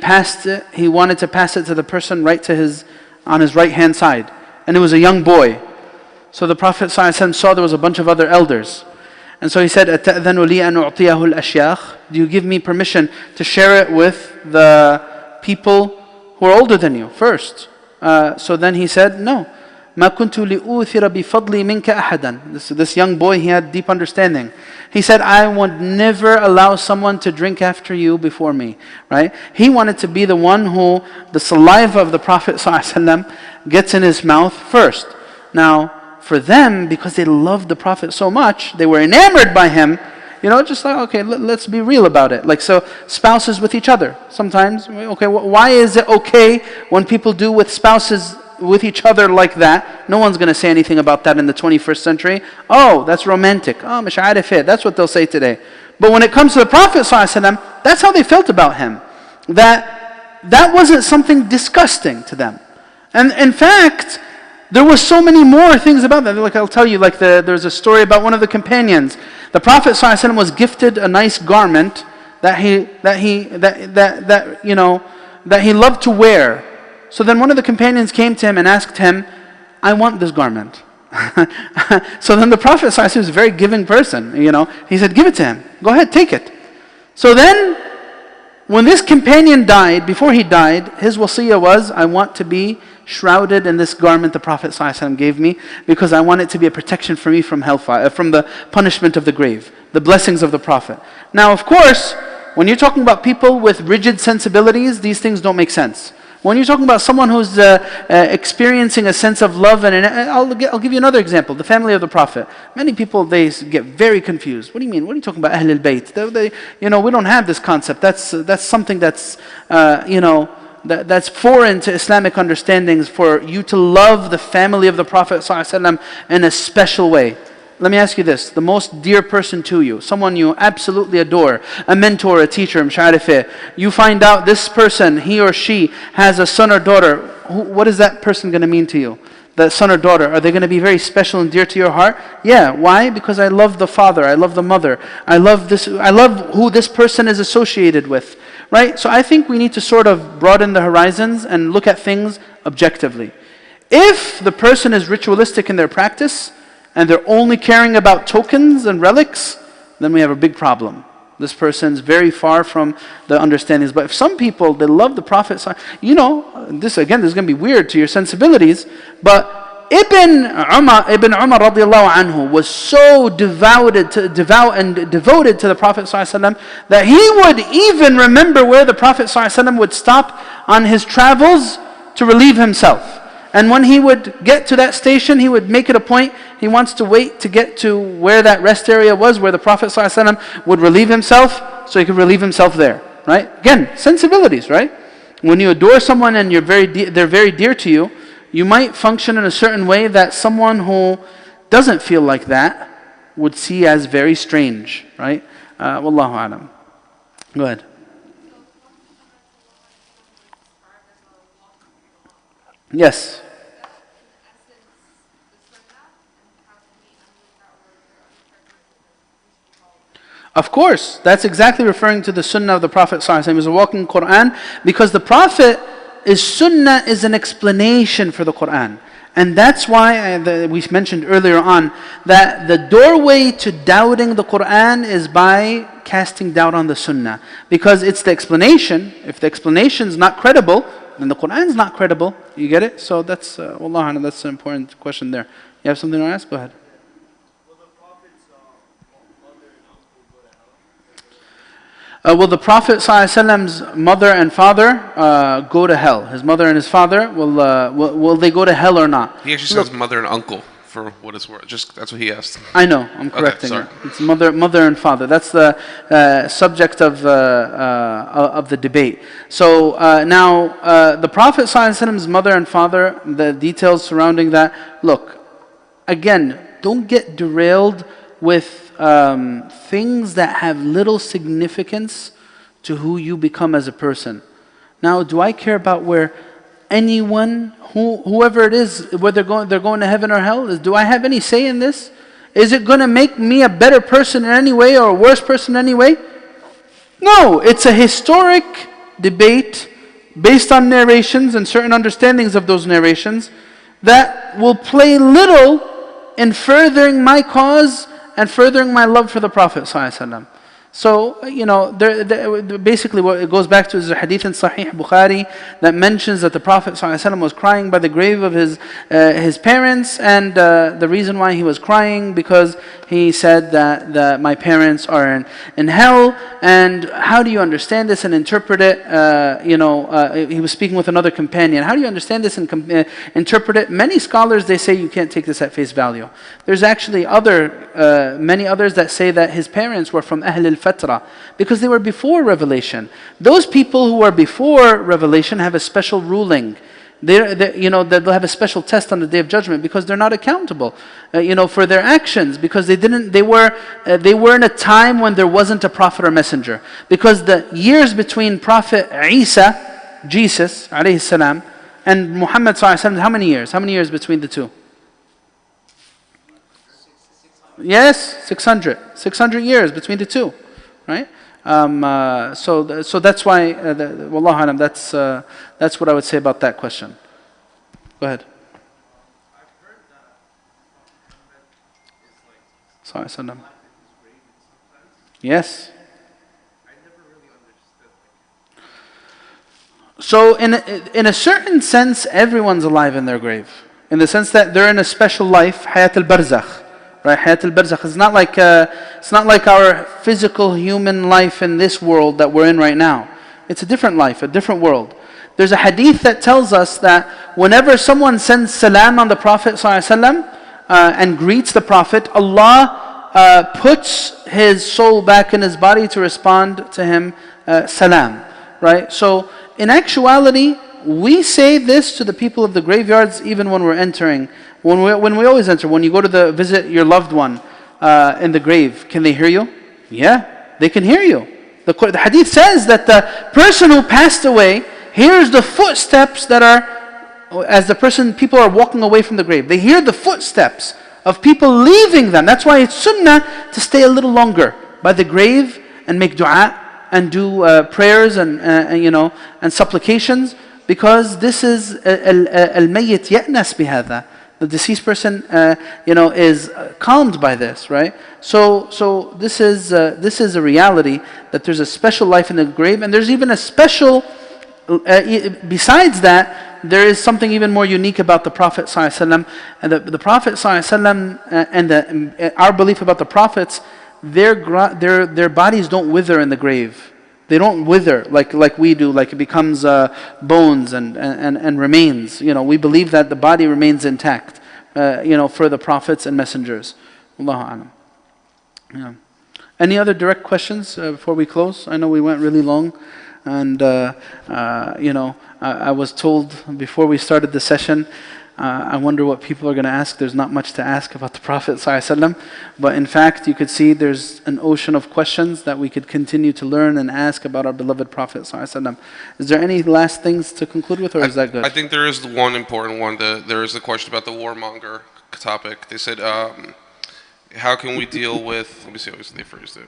wanted to pass it to the person on his right hand side. And it was a young boy. So the Prophet ﷺ saw there was a bunch of other elders. And so he said, أَتَأْذَنُ لِي أَنْ أُعْطِيَهُ الْأَشْيَاخِ? Do you give me permission to share it with the people who are older than you first? So then he said, no. مَا كُنْتُ لِأُوثِرَ بِفَضْلِي مِنْكَ أَحَدًا. This young boy, he had deep understanding. He said, I would never allow someone to drink after you before me. Right? He wanted to be the one who the saliva of the Prophet ﷺ gets in his mouth first. Now, for them, because they loved the Prophet so much, they were enamored by him, just like, okay, let's be real about it. Like, so spouses with each other. Sometimes, okay, why is it okay when people do with spouses with each other like that? No one's going to say anything about that in the 21st century. Oh, that's romantic. Oh, مش عارف ايه. That's what they'll say today. But when it comes to the Prophet ﷺ, that's how they felt about him. That wasn't something disgusting to them. And in fact, there was so many more things about that. Like I'll tell you, there's a story about one of the companions. The Prophet ﷺ was gifted a nice garment that he loved to wear. So then one of the companions came to him and asked him, I want this garment. So then the Prophet ﷺ was a very giving person. He said, give it to him. Go ahead, take it. So then, when this companion died, before he died, his wasiyah was, I want to be shrouded in this garment the Prophet ﷺ gave me, because I want it to be a protection for me from hellfire, from the punishment of the grave, the blessings of the Prophet. Now, of course, when you're talking about people with rigid sensibilities, these things don't make sense. When you're talking about someone who's experiencing a sense of love, and I'll give you another example, the family of the Prophet. Many people, they get very confused. What do you mean? What are you talking about Ahl al-Bayt? We don't have this concept. That's something that's, that's foreign to Islamic understandings, for you to love the family of the Prophet ﷺ in a special way. Let me ask you this, the most dear person to you, someone you absolutely adore, a mentor, a teacher, you find out this person, he or she has a son or daughter, what is that person going to mean to you? that son or daughter, are they going to be very special and dear to your heart? Yeah. Why? Because I love the father, I love the mother, I love who this person is associated with. Right? So I think we need to sort of broaden the horizons and look at things objectively. If the person is ritualistic in their practice, and they're only caring about tokens and relics, then we have a big problem. This person's very far from the understandings. But if some people, they love the Prophet, this is going to be weird to your sensibilities, but Ibn Umar radiallahu anhu was so devout and devoted to the Prophet ﷺ that he would even remember where the Prophet ﷺ would stop on his travels to relieve himself. And when he would get to that station, he would make it a point, he wants to wait to get to where that rest area was, where the Prophet ﷺ would relieve himself, so he could relieve himself there. Right? Again, sensibilities, right? When you adore someone and they're very dear to you, you might function in a certain way that someone who doesn't feel like that would see as very strange. Right? Wallahu alam. Go ahead. Yes. Of course, that's exactly referring to the sunnah of the Prophet ﷺ. He was a walking Qur'an, because the Prophet sunnah is an explanation for the Qur'an. And that's why we mentioned earlier on that the doorway to doubting the Qur'an is by casting doubt on the sunnah. Because it's the explanation. If the explanation is not credible, then the Qur'an is not credible. You get it? So that's, wallah, that's an important question there. You have something to ask? Go ahead. Will the Prophet ﷺ's mother and father go to hell? His mother and his father, will they go to hell or not? He actually says mother and uncle, for what it's worth. That's what he asked. I know, I'm correcting it. It's mother and father. That's the subject of the debate. So now, the Prophet ﷺ's mother and father, the details surrounding that, look, again, don't get derailed with things that have little significance to who you become as a person. Now, do I care about where anyone, whoever it is, whether they're going to heaven or hell? Do I have any say in this? Is it going to make me a better person in any way or a worse person in any way? No, it's a historic debate based on narrations and certain understandings of those narrations that will play little in furthering my cause and furthering my love for the Prophet ﷺ. So, basically what it goes back to is a hadith in Sahih Bukhari that mentions that the Prophet ﷺ was crying by the grave of his parents, and the reason why he was crying, because he said that my parents are in hell. And how do you understand this and interpret it? He was speaking with another companion. How do you understand this and interpret it? Many scholars, they say you can't take this at face value. There's actually many others that say that his parents were from Ahl al-Fatra, because they were before revelation. Those people who are before revelation have a special ruling. They'll have a special test on the Day of Judgment, because they're not accountable, for their actions, because they were in a time when there wasn't a prophet or messenger. Because the years between Prophet Isa, Jesus alayhi salam, and Muhammad sallallahu alaihi wasallam, how many years? How many years between the two? Yes, 600 years between the two, right? So that's why, wallahu alam, that's what I would say about that question. Go ahead. I've heard that Muhammad is like Yes. I never really understood. So in a certain sense, everyone's alive in their grave, in the sense that they're in a special life, hayat al-barzakh. Right, hayat al-barzakh is not like our physical human life in this world that we're in right now. It's a different life, a different world. There's a hadith that tells us that whenever someone sends salam on the Prophet ﷺ, and greets the Prophet, Allah puts his soul back in his body to respond to him salam. Right? So in actuality, we say this to the people of the graveyards even when we're entering. When we always enter, when you go to visit your loved one in the grave, can they hear you? Yeah, they can hear you. The hadith says that the person who passed away hears the footsteps that are as the person, people are walking away from the grave, they hear the footsteps of people leaving them. That's why it's sunnah to stay a little longer by the grave and make dua and do prayers and supplications, because this is al-mayyit ya'nas bihadha. The deceased person, is calmed by this, right? So this is a reality, that there's a special life in the grave, and there's even a special. Besides that, there is something even more unique about the Prophet ﷺ. And the Prophet ﷺ and our belief about the Prophets, their bodies don't wither in the grave. They don't wither like we do, like it becomes bones and remains. We believe that the body remains intact, for the Prophets and Messengers. Allahu a'lam. Yeah. Any other direct questions before we close? I know we went really long. And I was told before we started the session, I wonder what people are going to ask. There's not much to ask about the Prophet ﷺ, but in fact you could see there's an ocean of questions that we could continue to learn and ask about our beloved Prophet ﷺ. Is there any last things to conclude with, or is that good? I think there is one important one. There is the question about the warmonger topic. They said, how can we deal with, let me see how they phrased it.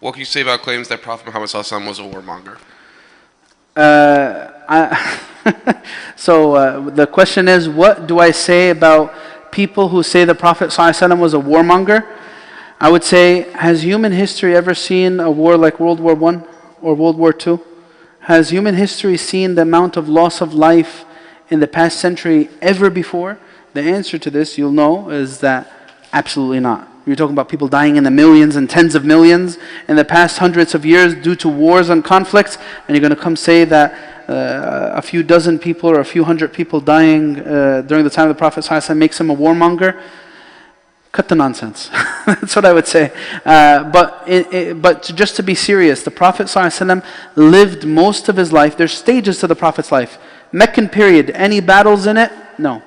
What can you say about claims that Prophet Muhammad ﷺ was a warmonger? So the question is, what do I say about people who say the Prophet ﷺ was a warmonger? I would say, has human history ever seen a war like World War I or World War II? Has human history seen the amount of loss of life in the past century ever before? The answer to this, you'll know, is that absolutely not. You're talking about people dying in the millions and tens of millions in the past hundreds of years due to wars and conflicts, and you're going to come say that a few dozen people or a few hundred people dying during the time of the Prophet ﷺ makes him a warmonger? Cut the nonsense. That's what I would say. But just to be serious, the Prophet ﷺ lived most of his life. There's stages to the Prophet's life. Meccan period, any battles in it? No.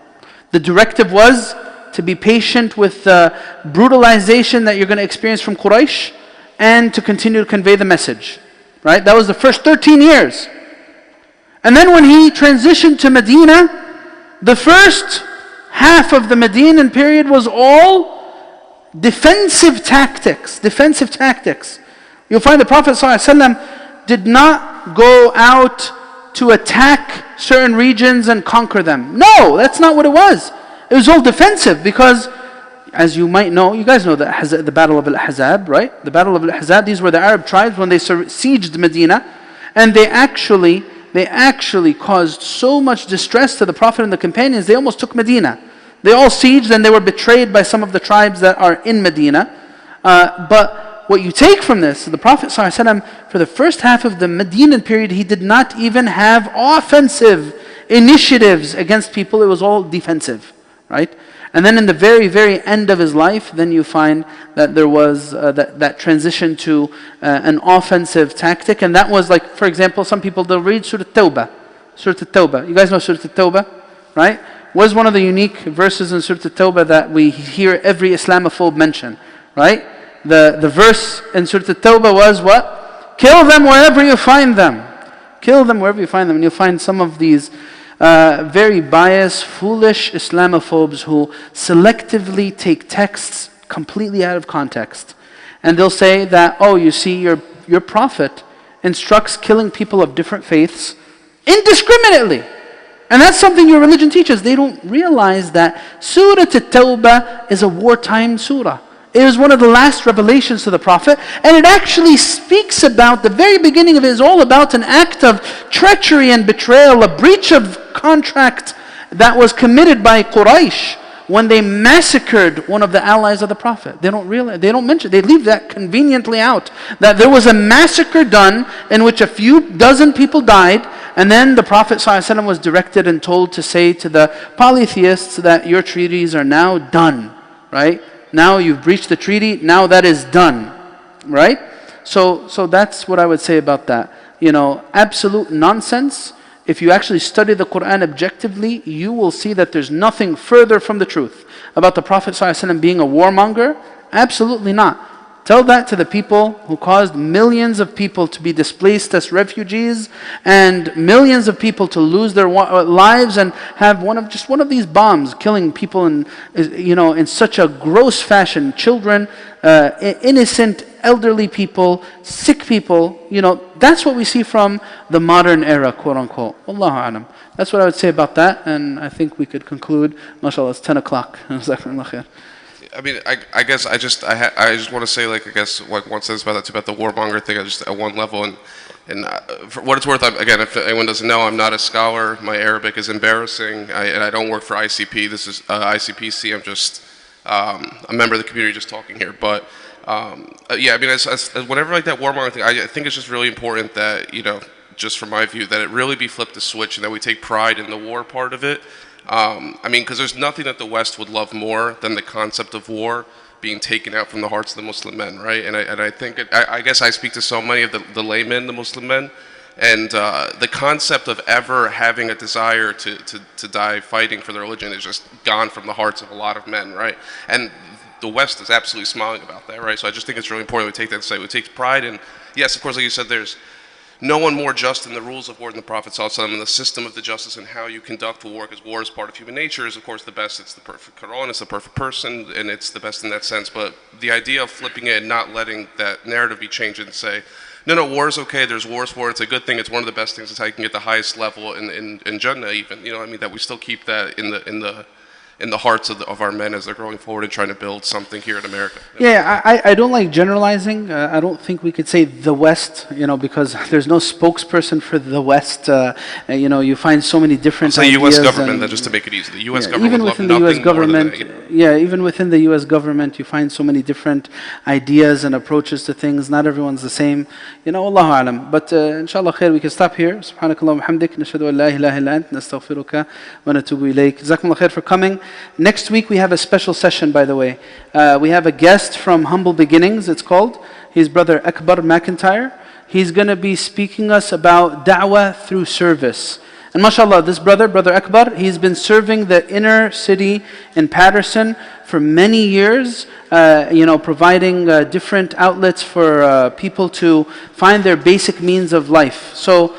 The directive was to be patient with the brutalization that you're going to experience from Quraysh, and to continue to convey the message. Right? That was the first 13 years. And then when he transitioned to Medina, the first half of the Medinan period was all defensive tactics. You'll find the Prophet ﷺ did not go out to attack certain regions and conquer them. No, that's not what it was. It was all defensive, because, as you might know, you guys know the Battle of Al-Ahzab, right? The Battle of Al-Ahzab, these were the Arab tribes when they sieged Medina, and they actually caused so much distress to the Prophet and the companions, they almost took Medina. They all sieged, and they were betrayed by some of the tribes that are in Medina. But what you take from this, the Prophet ﷺ, for the first half of the Medinan period, he did not even have offensive initiatives against people. It was all defensive. Right? And then in the very, very end of his life, then you find that there was that transition to an offensive tactic. And that was like, for example, some people, they'll read Surah At-Tawbah. Surah At-Tawbah. You guys know Surah At-Tawbah? Right? Was one of the unique verses in Surah At-Tawbah that we hear every Islamophobe mention. Right? The verse in Surah At-Tawbah was what? Kill them wherever you find them. Kill them wherever you find them. And you'll find some of these very biased, foolish Islamophobes who selectively take texts completely out of context. And they'll say that, oh, you see, your prophet instructs killing people of different faiths indiscriminately. And that's something your religion teaches. They don't realize that Surah At-Tawbah is a wartime surah. It was one of the last revelations to the Prophet, and it actually speaks about, the very beginning of it is all about an act of treachery and betrayal, a breach of contract that was committed by Quraysh when they massacred one of the allies of the Prophet. They don't realize, they don't mention, they leave that conveniently out, that there was a massacre done in which a few dozen people died, and then the Prophet ﷺ was directed and told to say to the polytheists that your treaties are now done, right? Now you've breached the treaty, now that is done, right? So that's what I would say about that. Absolute nonsense. If you actually study the Quran objectively, you will see that there's nothing further from the truth about the Prophet ﷺ being a warmonger. Absolutely not. Tell that to the people who caused millions of people to be displaced as refugees and millions of people to lose their lives and have one of these bombs killing people in such a gross fashion. Children, innocent, elderly people, sick people. That's what we see from the modern era, quote unquote. Wallahu alam. That's what I would say about that, and I think we could conclude. MashaAllah, it's 10 o'clock. Jazakumullah khair. I mean, I guess I just want to say, like, I guess like one sentence about that too, about the warmonger thing. I just at one level, and for what it's worth, again, if anyone doesn't know, I'm not a scholar. My Arabic is embarrassing, and I don't work for ICP. This is ICPC. I'm just a member of the community, just talking here. But yeah, I mean, as whatever like that warmonger thing, I think it's just really important that just from my view, that it really be flipped the switch, and that we take pride in the war part of it. I mean, because there's nothing that the West would love more than the concept of war being taken out from the hearts of the Muslim men, right? And I think, I guess I speak to so many of the laymen, the Muslim men, and the concept of ever having a desire to die fighting for their religion is just gone from the hearts of a lot of men, right? And the West is absolutely smiling about that, right? So I just think it's really important we take that and say we take pride in, yes, of course, like you said, there's no one more just than the rules of war than the Prophet ﷺ, and the system of the justice and how you conduct war, because war is part of human nature, is of course the best. It's the perfect Quran, it's the perfect person, and it's the best in that sense. But the idea of flipping it and not letting that narrative be changed and say, no, war is okay, there's wars for it, it's a good thing, it's one of the best things, it's how you can get the highest level in Jannah even, I mean, that we still keep that in the hearts of our men as they're growing forward and trying to build something here in America. Yeah, I don't like generalizing. I don't think we could say the West, because there's no spokesperson for the West. You find so many different I'll say ideas. U.S. government, just to make it easy. The U.S. government even would within love the U.S. nothing more than government, that, yeah, even within the U.S. government, you find so many different ideas and approaches to things. Not everyone's the same. Allahu alam. But inshallah khair, we can stop here. Subhanakallah wa hamdik. Nashhadu an la ilaha illa ant. Nastaghfiruka wa natubu ilayk. Jazakumullah khair for coming. Next week we have a special session, by the way. We have a guest from Humble Beginnings, it's called. He's Brother Akbar McIntyre. He's going to be speaking us about da'wah through service. And mashallah, this Brother Akbar, he's been serving the inner city in Patterson for many years, providing different outlets for people to find their basic means of life. So